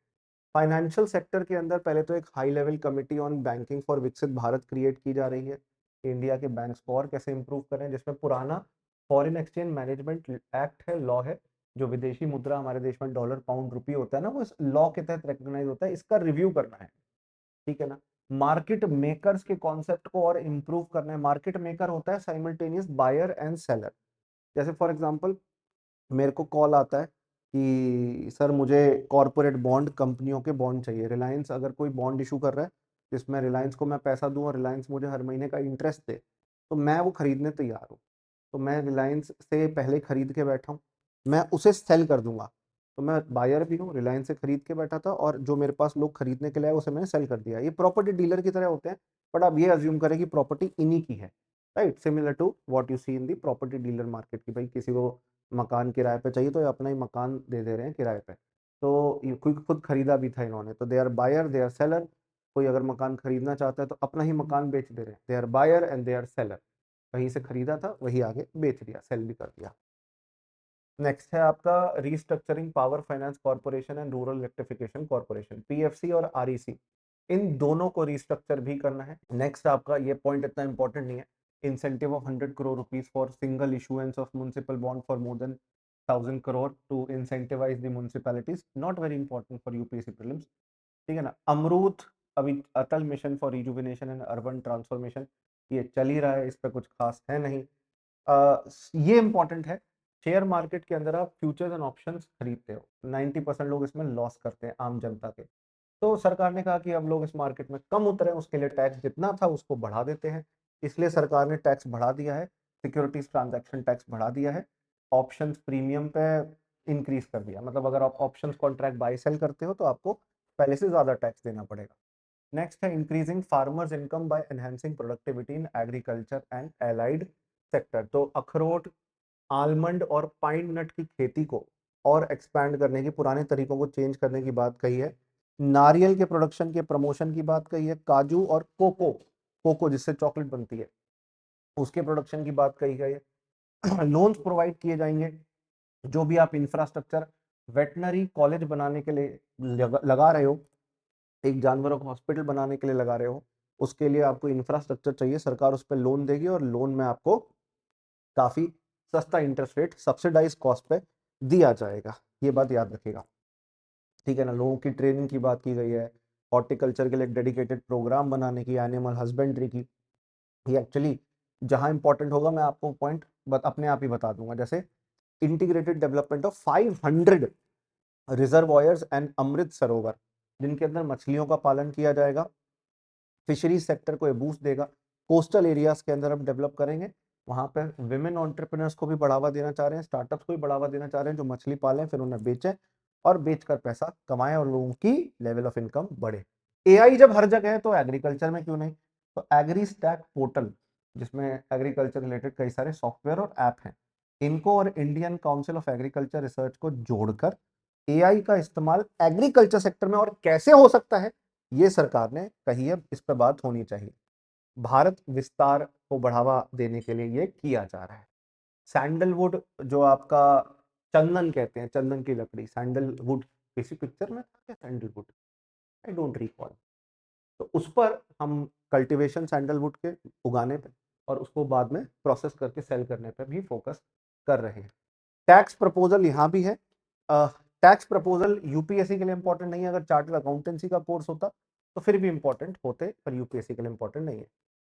फाइनेंशियल सेक्टर के अंदर पहले तो एक high level committee on banking for विकसित भारत क्रिएट की जा रही है। इंडिया के बैंक्स को और कैसे इंप्रूव करें, जिसमें पुराना फॉरेन एक्सचेंज मैनेजमेंट एक्ट है, लॉ है, जो विदेशी मुद्रा हमारे देश में डॉलर पाउंड रुपी होता है ना, वो इस लॉ के तहत रिकॉग्नाइज होता है, इसका रिव्यू करना है, ठीक है ना। मार्केट मेकर्स के कॉन्सेप्ट को और इंप्रूव करना है। मार्केट मेकर होता है साइमल्टेनियस बायर एंड सेलर। जैसे फॉर एग्जांपल मेरे को कॉल आता है कि सर मुझे कॉरपोरेट बॉन्ड, कंपनियों के बॉन्ड चाहिए, रिलायंस अगर कोई बॉन्ड इशू कर रहा है जिसमें रिलायंस को मैं पैसा दूं और रिलायंस मुझे हर महीने का इंटरेस्ट दे, तो मैं वो खरीदने तैयार हूँ। तो मैं रिलायंस से पहले खरीद के बैठा हूँ, मैं उसे सेल कर दूंगा। तो मैं बायर भी हूँ, रिलायंस से खरीद के बैठा था, और जो मेरे पास लोग खरीदने के लिए आए उसे मैंने सेल कर दिया। ये प्रॉपर्टी डीलर की तरह होते हैं, बट आप ये अज्यूम करें कि प्रॉपर्टी इन्हीं की है, right. Similar to what you see in the property dealer market, की भाई किसी को मकान किराए पे चाहिए तो ये अपना ही मकान दे दे रहे हैं किराए पे। तो ये कोई खुद खरीदा भी था इन्होंने, तो they are buyer, they are seller. कोई अगर मकान खरीदना चाहता है तो अपना ही मकान बेच दे रहे हैं, they are buyer and they are seller. वहीं से खरीदा था वही आगे बेच दिया, सेल भी कर दिया। नेक्स्ट है आपका restructuring power finance corporation and rural electrification corporation, PFC और आरईसी, इन दोनों को रिस्ट्रक्चर भी करना है। नेक्स्ट आपका ये पॉइंट इतना इंपॉर्टेंट नहीं है, incentive of 100 crore rupees for single issuance of municipal bond for more than 1,000 crore to incentivise the municipalities, not very important for UPSC prelims, ठीक है ना। अमरूत, अभी Atal mission for rejuvenation and urban transformation, ये चल ही रहा है, इस पर कुछ खास है नहीं। ये इंपॉर्टेंट है, शेयर मार्केट के अंदर आप फ्यूचर्स एंड ऑप्शंस खरीदते हो, 90% लोग इसमें लॉस करते हैं आम जनता के। तो सरकार ने कहा कि अब लोग इस मार्केट में कम उतरे, उसके लिए टैक्स जितना था उसको बढ़ा देते हैं, इसलिए सरकार ने टैक्स बढ़ा दिया है, सिक्योरिटीज ट्रांजैक्शन टैक्स बढ़ा दिया है, ऑप्शंस प्रीमियम पे इंक्रीज कर दिया। मतलब अगर आप ऑप्शंस कॉन्ट्रैक्ट बाय सेल करते हो तो आपको पहले से ज्यादा टैक्स देना पड़ेगा। नेक्स्ट है increasing farmers income by enhancing productivity in agriculture and allied sector. तो अखरोट, आलमंड और पाइन नट की खेती को और एक्सपैंड करने की, पुराने तरीकों को चेंज करने की बात कही है। नारियल के प्रोडक्शन के प्रमोशन की बात कही है। काजू और कोको, कोको जिससे चॉकलेट बनती है, उसके प्रोडक्शन की बात कही गई है। लोन्स प्रोवाइड किए जाएंगे, जो भी आप इंफ्रास्ट्रक्चर वेटनरी कॉलेज बनाने के लिए लगा रहे हो, एक जानवरों को हॉस्पिटल बनाने के लिए लगा रहे हो, उसके लिए आपको इंफ्रास्ट्रक्चर चाहिए, सरकार उस पर लोन देगी और लोन में आपको काफी सस्ता इंटरेस्ट रेट सब्सिडाइज कॉस्ट पे दिया जाएगा। ये बात याद रखिएगा, ठीक है ना। लोगों की ट्रेनिंग की बात की गई है, हॉर्टिकल्चर के लिए एक डेडिकेटेड प्रोग्राम बनाने की, एनिमल हस्बेंड्री की। ये एक्चुअली जहां इंपॉर्टेंट होगा मैं आपको पॉइंट अपने आप ही बता दूंगा। जैसे integrated development of 500 reservoirs and Amrit Sarovar, जिनके अंदर मछलियों का पालन किया जाएगा। फिशरीज सेक्टर को ये बूस्ट देगा। कोस्टल एरियाज के अंदर हम डेवलप करेंगे, वहां पे विमेन एंटरप्रेन्योर्स को भी बढ़ावा देना चाह रहे हैं, स्टार्टअप्स को भी बढ़ावा देना चाह रहे हैं, जो मछली पालें फिर उन्हें बेचें और बेचकर पैसा कमाएं और लोगों की लेवल ऑफ इनकम बढ़े। एआई जब हर जगह है तो एग्रीकल्चर में क्यों नहीं। तो एग्री स्टैक पोर्टल, जिसमें एग्रीकल्चर रिलेटेड कई सारे सॉफ्टवेयर और ऐप हैं, इनको और Indian council of agriculture research को जोड़कर एआई का इस्तेमाल एग्रीकल्चर सेक्टर में और कैसे हो सकता है, ये सरकार ने कही है, इस पर बात होनी चाहिए। भारत विस्तार को बढ़ावा देने के लिए ये किया जा रहा है। सैंडलवुड, जो आपका चंदन कहते हैं, चंदन की लकड़ी, सैंडलवुड, किसी पिक्चर में था क्या सैंडलवुड, आई डोंट रिकॉल। तो उस पर हम कल्टीवेशन सैंडलवुड के उगाने पे और उसको बाद में प्रोसेस करके सेल करने पे भी फोकस कर रहे हैं। टैक्स प्रपोजल यहाँ भी है। टैक्स प्रपोजल यूपीएससी के लिए इंपॉर्टेंट नहीं है, अगर चार्टर्ड अकाउंटेंसी का कोर्स होता तो फिर भी इंपॉर्टेंट होते, पर यूपीएससी के लिए इंपॉर्टेंट नहीं है।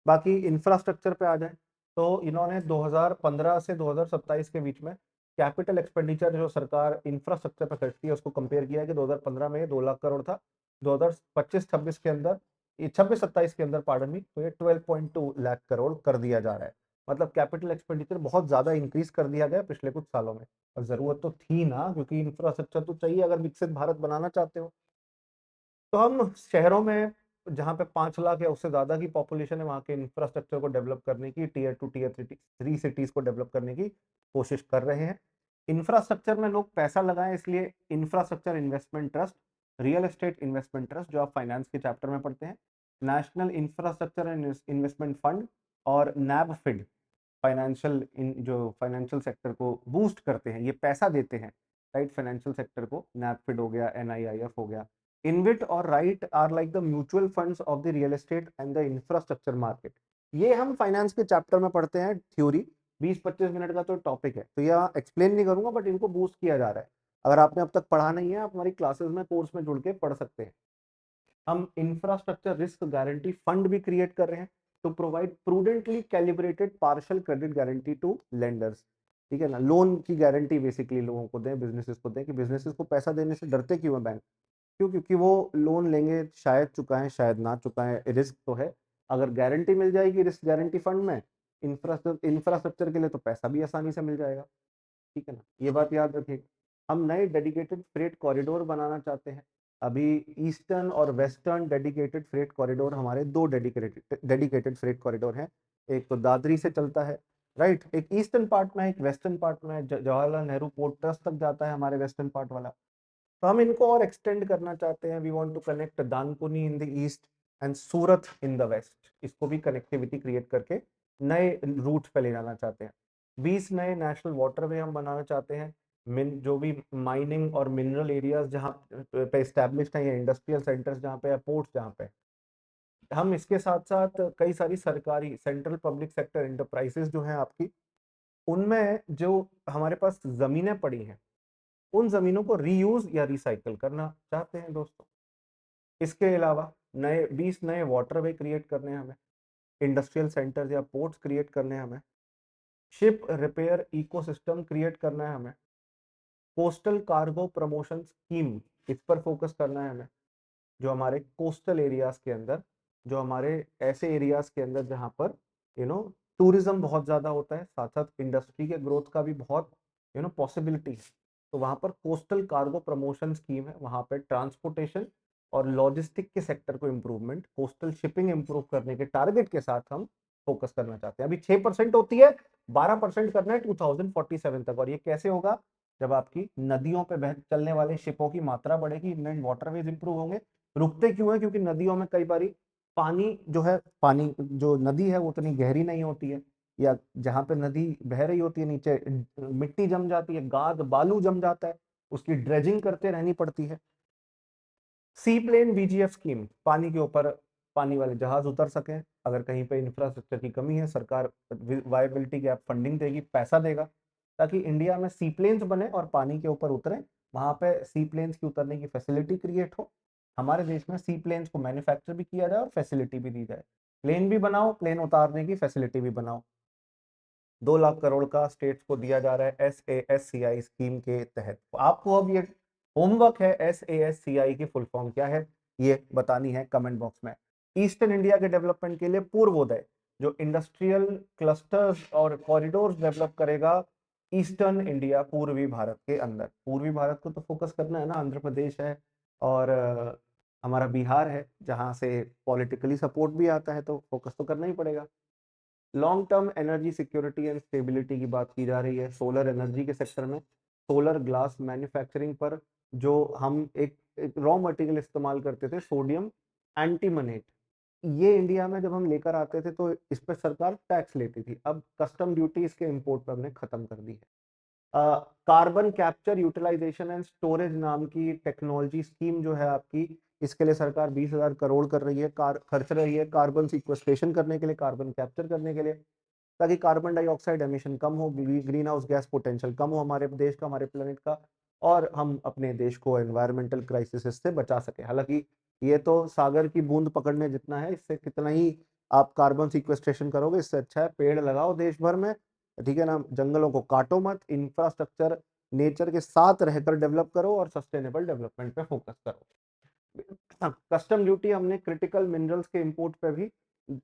बाकी इंफ्रास्ट्रक्चर पे आ जाए तो इन्होंने 2015 से 2027 के बीच में कैपिटल एक्सपेंडिचर जो सरकार इंफ्रास्ट्रक्चर पर खर्चती है उसको कंपेयर किया है कि 2015 में 2 लाख करोड़ था, 2025-26 के अंदर, ये 26-27 के अंदर पार्डन मी, तो ये 12.2 लाख करोड़ कर दिया जा रहा है। मतलब कैपिटल एक्सपेंडिचर बहुत ज्यादा इंक्रीज कर दिया गया पिछले कुछ सालों में, और जरूरत तो थी ना, क्योंकि इंफ्रास्ट्रक्चर तो चाहिए अगर विकसित भारत बनाना चाहते हो। तो हम शहरों में जहाँ पे 5 लाख या उससे ज्यादा की पॉपुलेशन है, वहाँ के इंफ्रास्ट्रक्चर को डेवलप करने की, टीयर 2 टीयर 3 सिटीज को डेवलप करने की कोशिश कर रहे हैं। इंफ्रास्ट्रक्चर में लोग पैसा लगाएं, इसलिए infrastructure investment trust, real estate investment trust जो आप फाइनेंस के चैप्टर में पढ़ते हैं, नेशनल इंफ्रास्ट्रक्चर इन्वेस्टमेंट फंड और नैबफिड, फाइनेंशियल जो फाइनेंशियल सेक्टर को बूस्ट करते हैं, ये पैसा देते हैं राइट फाइनेंशियल सेक्टर को। नैबफिड हो गया, एनआईआईएफ हो गया। इनविट और REIT are like the mutual funds of the real estate and the infrastructure market. ये हम फाइनेंस के चैप्टर में पढ़ते हैं, थ्योरी 20-25 मिनट का तो टॉपिक है, तो यह एक्सप्लेन नहीं करूंगा, बट इनको बूस्ट किया जा रहा है। अगर आपने अब तक पढ़ा नहीं है, आप हमारी क्लासेस में कोर्स में जुड़ के पढ़ सकते हैं। हम इंफ्रास्ट्रक्चर रिस्क गारंटी फंड भी क्रिएट कर रहे हैं to provide prudently calibrated partial credit guarantee to lenders, ठीक है ना। लोन की गारंटी बेसिकली लोगों को दें, बिजनेसेस को दें, कि बिजनेसेस को पैसा देने से डरते क्यों है बैंक, क्यों, क्योंकि वो लोन लेंगे, शायद चुकाएं शायद ना चुकाएं, रिस्क तो है। अगर गारंटी मिल जाएगी रिस्क गारंटी फंड में, इंफ्रास्ट्रक्चर के लिए तो पैसा भी आसानी से मिल जाएगा, ठीक है ना। ये बात याद रखिए। हम नए डेडिकेटेड फ्रेट कॉरिडोर बनाना चाहते हैं। अभी ईस्टर्न और वेस्टर्न डेडिकेटेड फ्रेट कॉरिडोर, हमारे दो डेडिकेटेड फ्रेट कॉरिडोर हैं। एक तो दादरी से चलता है राइट, एक ईस्टर्न पार्ट में है, एक वेस्टर्न पार्ट में है, जवाहरलाल नेहरू पोर्ट ट्रस्ट तक जाता है हमारे वेस्टर्न पार्ट वाला। तो हम इनको और एक्सटेंड करना चाहते हैं। We want to connect Dankuni in the east and Surat in the west, इसको भी कनेक्टिविटी क्रिएट करके नए रूट पे ले जाना चाहते हैं। 20 नए नेशनल वाटरवे हम बनाना चाहते हैं। जो भी माइनिंग और मिनरल एरियाज जहाँ पे एस्टेब्लिश्ड हैं, या इंडस्ट्रियल सेंटर्स जहाँ पे, पोर्ट्स जहाँ पे, हम इसके साथ साथ कई सारी सरकारी सेंट्रल पब्लिक सेक्टर इंटरप्राइजेस जो हैं आपकी, उनमें जो हमारे पास जमीनें पड़ी हैं, उन जमीनों को रीयूज या रिसाइकल करना चाहते हैं दोस्तों। इसके अलावा नए 20 नए वाटरवे क्रिएट करने हैं हमें, इंडस्ट्रियल सेंटर्स या पोर्ट्स क्रिएट करने हैं हमें, शिप रिपेयर इकोसिस्टम क्रिएट करना है हमें, कोस्टल कार्गो प्रमोशन स्कीम, इस पर फोकस करना है हमें, जो हमारे कोस्टल एरियाज के अंदर, जो हमारे ऐसे एरियाज के अंदर जहाँ पर टूरिज्म बहुत ज्यादा होता है, साथ साथ इंडस्ट्री के ग्रोथ का भी बहुत पॉसिबिलिटी है। तो वहाँ पर कोस्टल कार्गो प्रमोशन स्कीम है, वहाँ पर ट्रांसपोर्टेशन और लॉजिस्टिक के सेक्टर को इम्प्रूवमेंट, कोस्टल शिपिंग इम्प्रूव करने के टारगेट के साथ हम फोकस करना चाहते हैं। अभी 6% होती है, 12% करना है 2047 तक। और ये कैसे होगा, जब आपकी नदियों पे बह चलने वाले शिपों की मात्रा बढ़ेगी, इनलैंड वाटरवेज इंप्रूव होंगे। रुकते क्यों है, क्योंकि नदियों में कई बारी पानी जो है, पानी जो नदी है वो उतनी गहरी नहीं होती है, या जहाँ पे नदी बह रही होती है नीचे मिट्टी जम जाती है, गाद बालू जम जाता है, उसकी ड्रेजिंग करते रहनी पड़ती है। सी प्लेन बीजीएफ स्कीम, पानी के ऊपर पानी वाले जहाज उतर सकें। अगर कहीं पे इंफ्रास्ट्रक्चर की कमी है, सरकार वायबिलिटी गैप फंडिंग देगी, पैसा देगा, ताकि इंडिया में सी प्लेन्स बने और पानी के ऊपर उतरे। वहां पे सी प्लेन्स की उतरने की फैसिलिटी क्रिएट हो। हमारे देश में सी प्लेन्स को मैन्युफैक्चर भी किया जाए और फैसिलिटी भी दी जाए। प्लेन भी बनाओ, प्लेन उतारने की फैसिलिटी भी बनाओ। 2 लाख करोड़ का स्टेट्स को दिया जा रहा है SASCI स्कीम के तहत। आपको अब ये होमवर्क है, SASCI की फुल फॉर्म क्या है ये बतानी है कमेंट बॉक्स में। ईस्टर्न इंडिया के डेवलपमेंट के लिए पूर्वोदय, जो इंडस्ट्रियल क्लस्टर्स और कॉरिडोर्स डेवलप करेगा ईस्टर्न इंडिया, पूर्वी भारत के अंदर। पूर्वी भारत को तो फोकस करना है ना, आंध्र प्रदेश है और हमारा बिहार है, जहां से पॉलिटिकली सपोर्ट भी आता है, तो फोकस तो करना ही पड़ेगा। Long term energy security and stability की बात की जा रही है सोलर एनर्जी के सेक्टर में। सोलर ग्लास मैन्युफैक्चरिंग पर जो हम एक रॉ मटेरियल इस्तेमाल करते थे सोडियम एंटीमनेट, ये इंडिया में जब हम लेकर आते थे तो इस पर सरकार टैक्स लेती थी। अब कस्टम ड्यूटी इसके इंपोर्ट पर हमने खत्म कर दी है। Carbon capture utilisation and storage नाम की टेक्नोलॉजी स्कीम जो है आपकी, इसके लिए सरकार 20,000 करोड़ कर रही है, खर्च रही है कार्बन सिक्वेस्ट्रेशन करने के लिए, कार्बन कैप्चर करने के लिए, ताकि कार्बन डाइऑक्साइड एमिशन कम हो, ग्रीन हाउस गैस पोटेंशियल कम हो हमारे देश का, हमारे प्लेनेट का, और हम अपने देश को एनवायरमेंटल क्राइसिस से बचा सके। हालांकि ये तो सागर की बूंद पकड़ने जितना है, इससे कितना ही आप कार्बन सिक्वेस्ट्रेशन करोगे, इससे अच्छा है पेड़ लगाओ देश भर में, ठीक है ना। जंगलों को काटो मत, इंफ्रास्ट्रक्चर नेचर के साथ रहकर डेवलप करो और सस्टेनेबल डेवलपमेंट पे फोकस करो। कस्टम ड्यूटी हमने क्रिटिकल मिनरल्स के इंपोर्ट पे भी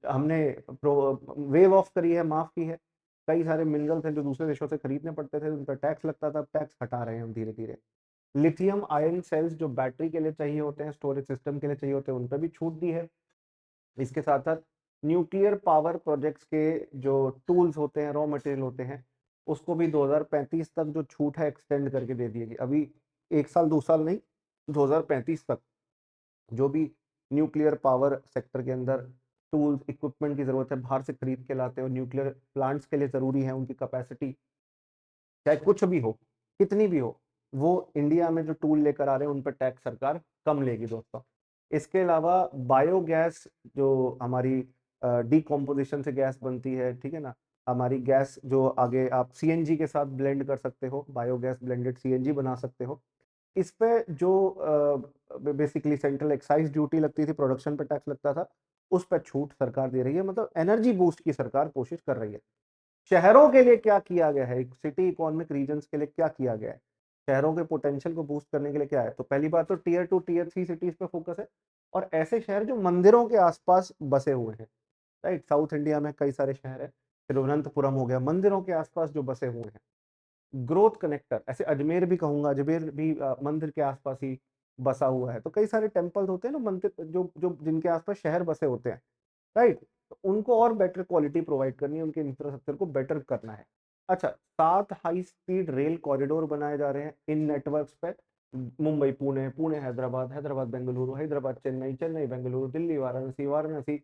हमने वेव ऑफ करी है, माफ की है। कई सारे मिनरल्स हैं जो दूसरे देशों से खरीदने पड़ते थे, उन पर टैक्स लगता था, टैक्स हटा रहे हैं हम धीरे धीरे। लिथियम आयन सेल्स जो बैटरी के लिए चाहिए होते हैं, स्टोरेज सिस्टम के लिए चाहिए होते हैं, उन पर भी छूट दी है। इसके साथ साथ न्यूक्लियर पावर प्रोजेक्ट्स के जो टूल्स होते हैं, रॉ मटेरियल होते हैं, उसको भी 2035 तक जो छूट है एक्सटेंड करके दे दी गई। अभी 1 साल 2 साल नहीं, 2035 तक जो भी न्यूक्लियर पावर सेक्टर के अंदर टूल्स इक्विपमेंट की जरूरत है, बाहर से खरीद के लाते हैं, और न्यूक्लियर प्लांट्स के लिए जरूरी है, उनकी कैपेसिटी चाहे कुछ भी हो, कितनी भी हो, वो इंडिया में जो टूल लेकर आ रहे हैं उन पर टैक्स सरकार कम लेगी दोस्तों। इसके अलावा बायोगैस जो हमारी डीकॉम्पोजिशन से गैस बनती है, ठीक है ना, हमारी गैस जो आगे आप सीएनजी के साथ ब्लेंड कर सकते हो, बायोगैस ब्लेंडेड सीएनजी बना सकते हो। इस पे जो बेसिकली सेंट्रल एक्साइज ड्यूटी लगती थी, प्रोडक्शन पे टैक्स लगता था, उस पर छूट सरकार दे रही है। मतलब एनर्जी बूस्ट की सरकार कोशिश कर रही है। शहरों के लिए क्या किया गया है, सिटी इकोनॉमिक रीजन्स के लिए क्या किया गया है, शहरों के पोटेंशियल को बूस्ट करने के लिए क्या है? तो पहली बात तो टियर 2 टियर 3 सिटीज पे फोकस है, और ऐसे शहर जो मंदिरों के आसपास बसे हुए हैं। राइट, साउथ इंडिया में कई सारे शहर है, तिरुवनंतपुरम हो गया, मंदिरों के आसपास जो बसे हुए हैं। ग्रोथ कनेक्टर, ऐसे अजमेर भी कहूंगा, अजमेर भी मंदिर के आसपास ही बसा हुआ है। तो कई सारे टेम्पल्स होते हैं ना मंदिर, जो जो जिनके आसपास शहर बसे होते हैं, राइट, तो उनको और बेटर क्वालिटी प्रोवाइड करनी है, उनके इंफ्रास्ट्रक्चर को बेटर करना है। अच्छा, 7 हाई स्पीड रेल कॉरिडोर बनाए जा रहे हैं इन नेटवर्क्स पे। मुंबई पुणे, पुणे हैदराबाद, हैदराबाद बेंगलुरु, हैदराबाद चेन्नई, चेन्नई बेंगलुरु, दिल्ली वाराणसी, वाराणसी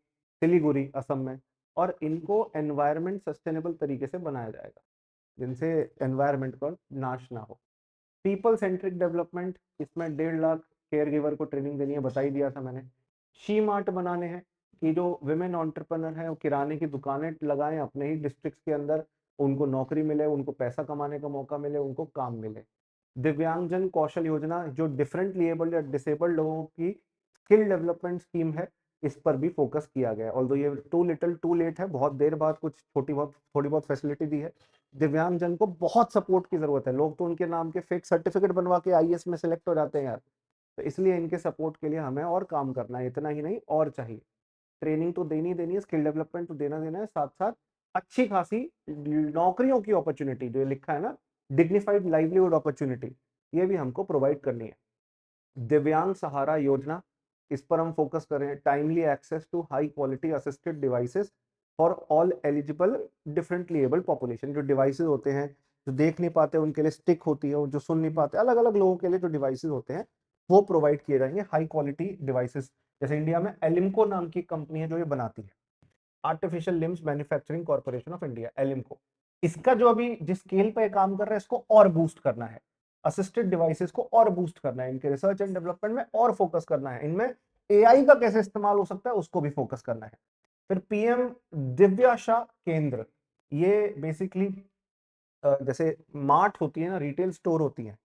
सिलीगुड़ी असम में। और इनको एनवायरमेंट सस्टेनेबल तरीके से बनाया जाएगा, जिनसे एनवायरमेंट का नाश ना हो। पीपल सेंट्रिक डेवलपमेंट, इसमें 1.5 लाख केयर गिवर को ट्रेनिंग देनी है, बता ही दिया था मैंने। शी मार्ट बनाने हैं कि जो विमेन एंटरप्रेन्योर है वो किराने की दुकानें लगाएं अपने ही डिस्ट्रिक्ट के अंदर, उनको नौकरी मिले, उनको पैसा कमाने का मौका मिले, उनको काम मिले। दिव्यांगजन कौशल योजना, जो डिफरेंटली एबल्ड या डिसेबल्ड लोगों की स्किल डेवलपमेंट स्कीम है, इस पर भी फोकस किया गया है। ऑल्दो ये टू लिटिल टू लेट है, बहुत देर बाद कुछ थोड़ी बहुत फैसिलिटी दी है। दिव्यांगजन को बहुत सपोर्ट की जरूरत है, लोग तो उनके नाम के फेक सर्टिफिकेट बनवा के आईएएस में सिलेक्ट हो जाते हैं यार। तो इसलिए इनके सपोर्ट के लिए हमें और काम करना है, इतना ही नहीं और चाहिए। ट्रेनिंग तो देनी देनी है, स्किल डेवलपमेंट तो देना देना है, साथ साथ अच्छी खासी नौकरियों की अपॉर्चुनिटी, जो लिखा है ना, डिग्निफाइड लाइवलीहुड अपॉर्चुनिटी, ये भी हमको प्रोवाइड करनी है। दिव्यांग सहारा योजना, इस पर हम फोकस करें। Timely access to high quality assisted devices for all eligible differently abled population. जो डिवाइसेस होते हैं, जो देख नहीं पाते उनके लिए स्टिक होती है, और जो सुन नहीं पाते, अलग अलग लोगों के लिए जो डिवाइसेस होते हैं वो प्रोवाइड किए जाएंगे, हाई क्वालिटी डिवाइसेस। जैसे इंडिया में एलिम्को नाम की कंपनी है जो ये बनाती है, artificial limbs manufacturing corporation of India, ALIMCO. इसका जो अभी जिस स्केल पे काम कर रहा है, इसको और बूस्ट करना है, असिस्टेड डिवाइसेस को और बूस्ट करना है, इनके रिसर्च एंड डेवलपमेंट में और फोकस करना है, इनमें AI का कैसे इस्तेमाल हो सकता है उसको भी फोकस करना है। फिर पीएम दिव्याशा केंद्र, ये बेसिकली जैसे मार्ट होती है ना, रिटेल स्टोर होती है,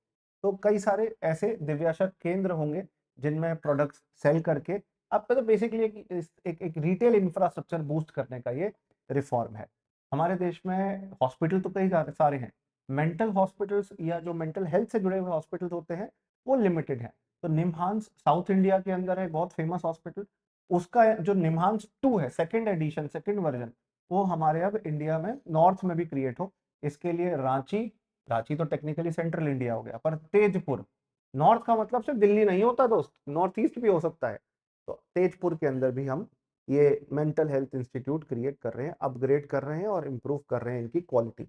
तो कई सारे ऐसे दिव्याशा केंद्र होंगे जिनमें प्रोडक्ट्स सेल करके आपका तो बेसिकली एक रिटेल इंफ्रास्ट्रक्चर बूस्ट करने का ये रिफॉर्म है। हमारे देश में हॉस्पिटल तो कई सारे हैं, मेंटल हॉस्पिटल्स या जो मेंटल हेल्थ से जुड़े हुए हॉस्पिटल्स होते हैं वो लिमिटेड है। तो निम्हांस साउथ इंडिया के अंदर है, बहुत फेमस हॉस्पिटल, उसका जो निम्हांस 2 है, सेकेंड एडिशन, सेकेंड वर्जन, वो हमारे अब इंडिया में नॉर्थ में भी क्रिएट हो, इसके लिए रांची, रांची तो टेक्निकली सेंट्रल इंडिया हो गया, पर तेजपुर, नॉर्थ का मतलब सिर्फ दिल्ली नहीं होता दोस्त, नॉर्थ ईस्ट भी हो सकता है, तो तेजपुर के अंदर भी हम ये मेंटल हेल्थ इंस्टीट्यूट क्रिएट कर रहे हैं, अपग्रेड कर रहे हैं और इम्प्रूव कर रहे हैं इनकी क्वालिटी।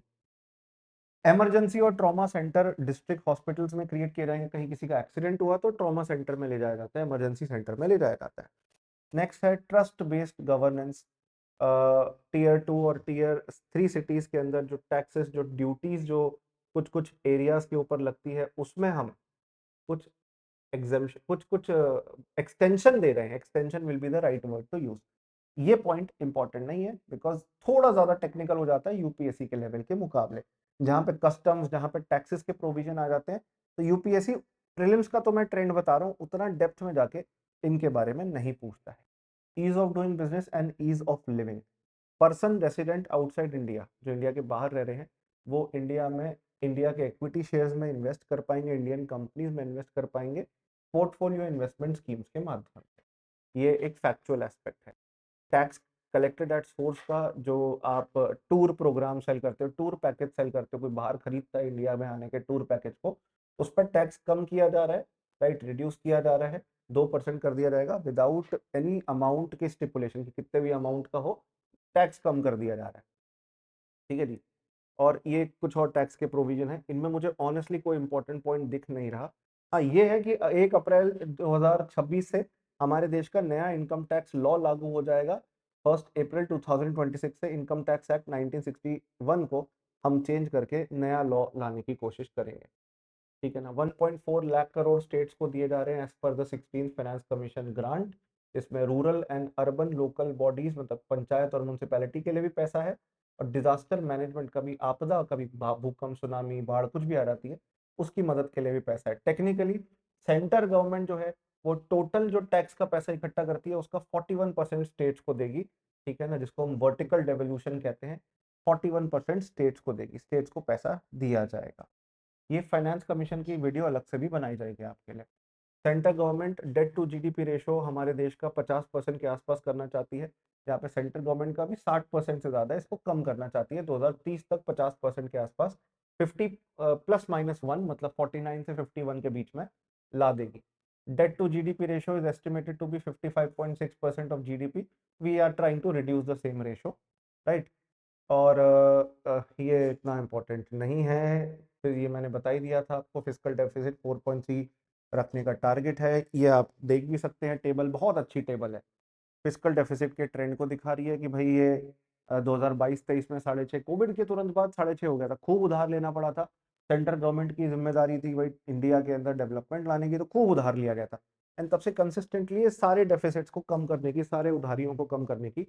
इमरजेंसी और ट्रॉमा सेंटर डिस्ट्रिक्ट हॉस्पिटल्स में क्रिएट किए जाएंगे, कहीं किसी का एक्सीडेंट हुआ तो ट्रॉमा सेंटर में ले जाया जाता है, इमरजेंसी सेंटर में ले जाया जाता है। नेक्स्ट है ट्रस्ट बेस्ड गवर्नेंस। टीयर 2 और टीयर 3 सिटीज के अंदर जो टैक्सेस, जो ड्यूटीज जो कुछ कुछ एरियाज के ऊपर लगती है, उसमें हम कुछ एग्जाम्शन, कुछ कुछ एक्सटेंशन दे रहे हैं, extension will be the right word to use. ये पॉइंट इंपॉर्टेंट नहीं है बिकॉज थोड़ा ज्यादा टेक्निकल हो जाता है यूपीएससी के लेवल के मुकाबले, जहां पे कस्टम्स, जहां पे टैक्सेस के प्रोविजन आ जाते हैं, तो यूपीएससी प्रीलिम्स का तो मैं ट्रेंड बता रहा हूँ, उतना डेप्थ में जाके इनके बारे में नहीं पूछता है। Ease of doing business and ease of living. Person resident outside India, जो इंडिया के बाहर रह रहे हैं, वो इंडिया में, इंडिया के इक्विटी शेयर्स में इन्वेस्ट कर पाएंगे, इंडियन कंपनीज में इन्वेस्ट कर पाएंगे पोर्टफोलियो इन्वेस्टमेंट स्कीम्स के माध्यम से। ये एक फैक्चुअल एस्पेक्ट है। टैक्स कलेक्टेड एट सोर्स का, जो आप टूर प्रोग्राम सेल करते हो, टूर पैकेज सेल करते हो, कोई बाहर खरीदता है इंडिया में आने के टूर पैकेज को, उस पर टैक्स कम किया जा रहा है, राइट, रिड्यूस किया जा रहा है, 2% कर दिया जाएगा विदाउट एनी अमाउंट के स्टिपुलेशन की, कितने भी अमाउंट का हो टैक्स कम कर दिया जा रहा है, ठीक है जी। और ये कुछ और टैक्स के प्रोविजन है, इनमें मुझे ऑनेस्टली कोई इंपॉर्टेंट पॉइंट दिख नहीं रहा। हाँ, ये है कि 1 अप्रैल 2026 से हमारे देश का नया इनकम टैक्स लॉ लागू हो जाएगा। 1 अप्रैल 2026 से इनकम टैक्स एक्ट 1961 को हम चेंज करके नया लॉ लाने की कोशिश करेंगे, ठीक है ना। 1.4 लाख करोड़ स्टेट्स को दिए जा रहे हैं as per the 16th finance commission grant. इसमें rural and urban local bodies, मतलब पंचायत और म्यूनसिपैलिटी के लिए भी पैसा है, और डिजास्टर मैनेजमेंट, कभी आपदा, कभी भूकंप, सुनामी, बाढ़ कुछ भी आ जाती है, उसकी मदद के लिए भी पैसा है। टेक्निकली सेंटर गवर्नमेंट जो है वो टोटल जो टैक्स का पैसा इकट्ठा करती है उसका 41% स्टेट्स को देगी, ठीक है ना, जिसको हम वर्टिकल डेवोल्यूशन कहते हैं। 41% स्टेट्स को देगी, स्टेट्स को पैसा दिया जाएगा। ये फाइनेंस कमीशन की वीडियो अलग से भी बनाई जाएगी आपके लिए। Central government debt to GDP ratio हमारे देश का 50% के आसपास करना चाहती है, यहाँ पे सेंट्रल गवर्नमेंट का भी 60% से ज़्यादा इसको कम करना चाहती है, 2030 तक 50% के आसपास, 50 +-1 मतलब 49 से 51 के बीच में ला देगी। Debt to GDP ratio is estimated to be 55.6% of GDP. We are trying to reduce the same ratio, right. और ये इतना इम्पोर्टेंट नहीं है, फिर ये मैंने बता ही दिया था आपको, फिजिकल डेफिसिट 4.3 रखने का टारगेट है। ये आप देख भी सकते हैं, टेबल बहुत अच्छी टेबल है, फिजिकल डेफिसिट के ट्रेंड को दिखा रही है कि भाई ये 2022-23 में 6.5, कोविड के तुरंत बाद 6.5 हो गया था, खूब उधार लेना पड़ा था, सेंट्रल गवर्नमेंट की जिम्मेदारी थी भाई इंडिया के अंदर डेवलपमेंट लाने की, तो खूब उधार लिया गया था, एंड तब से कंसिस्टेंटली ये सारे डेफिसिट्स को कम करने की, सारे उधारियों को कम करने की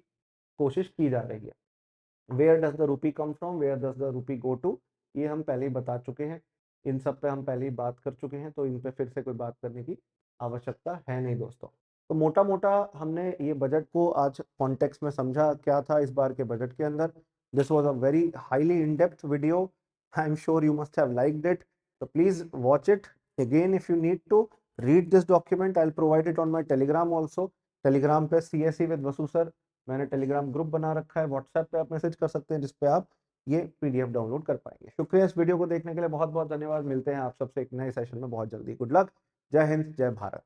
कोशिश की जा रही है। Where does the rupee come from, where does the rupee go to, ये हम पहले ही बता चुके हैं, इन सब पे हम पहले ही बात कर चुके हैं, तो इन पे फिर से कोई बात करने की आवश्यकता है नहीं दोस्तों। तो मोटा मोटा हमने ये बजट को आज कॉन्टेक्स्ट में समझा क्या था इस बार के बजट के अंदर। This was a very highly in depth video, I am sure you must have liked it, so please watch it again if you need to read this document. I'll provide it on my telegram also, telegram पे CSE with वसु सर, मैंने टेलीग्राम ग्रुप बना रखा है, व्हाट्सएप पे आप मैसेज कर सकते हैं जिसपे आप ये पीडीएफ डाउनलोड कर पाएंगे। शुक्रिया इस वीडियो को देखने के लिए, बहुत बहुत धन्यवाद, मिलते हैं आप सबसे एक नए सेशन में बहुत जल्दी। गुड लक, जय हिंद, जय भारत।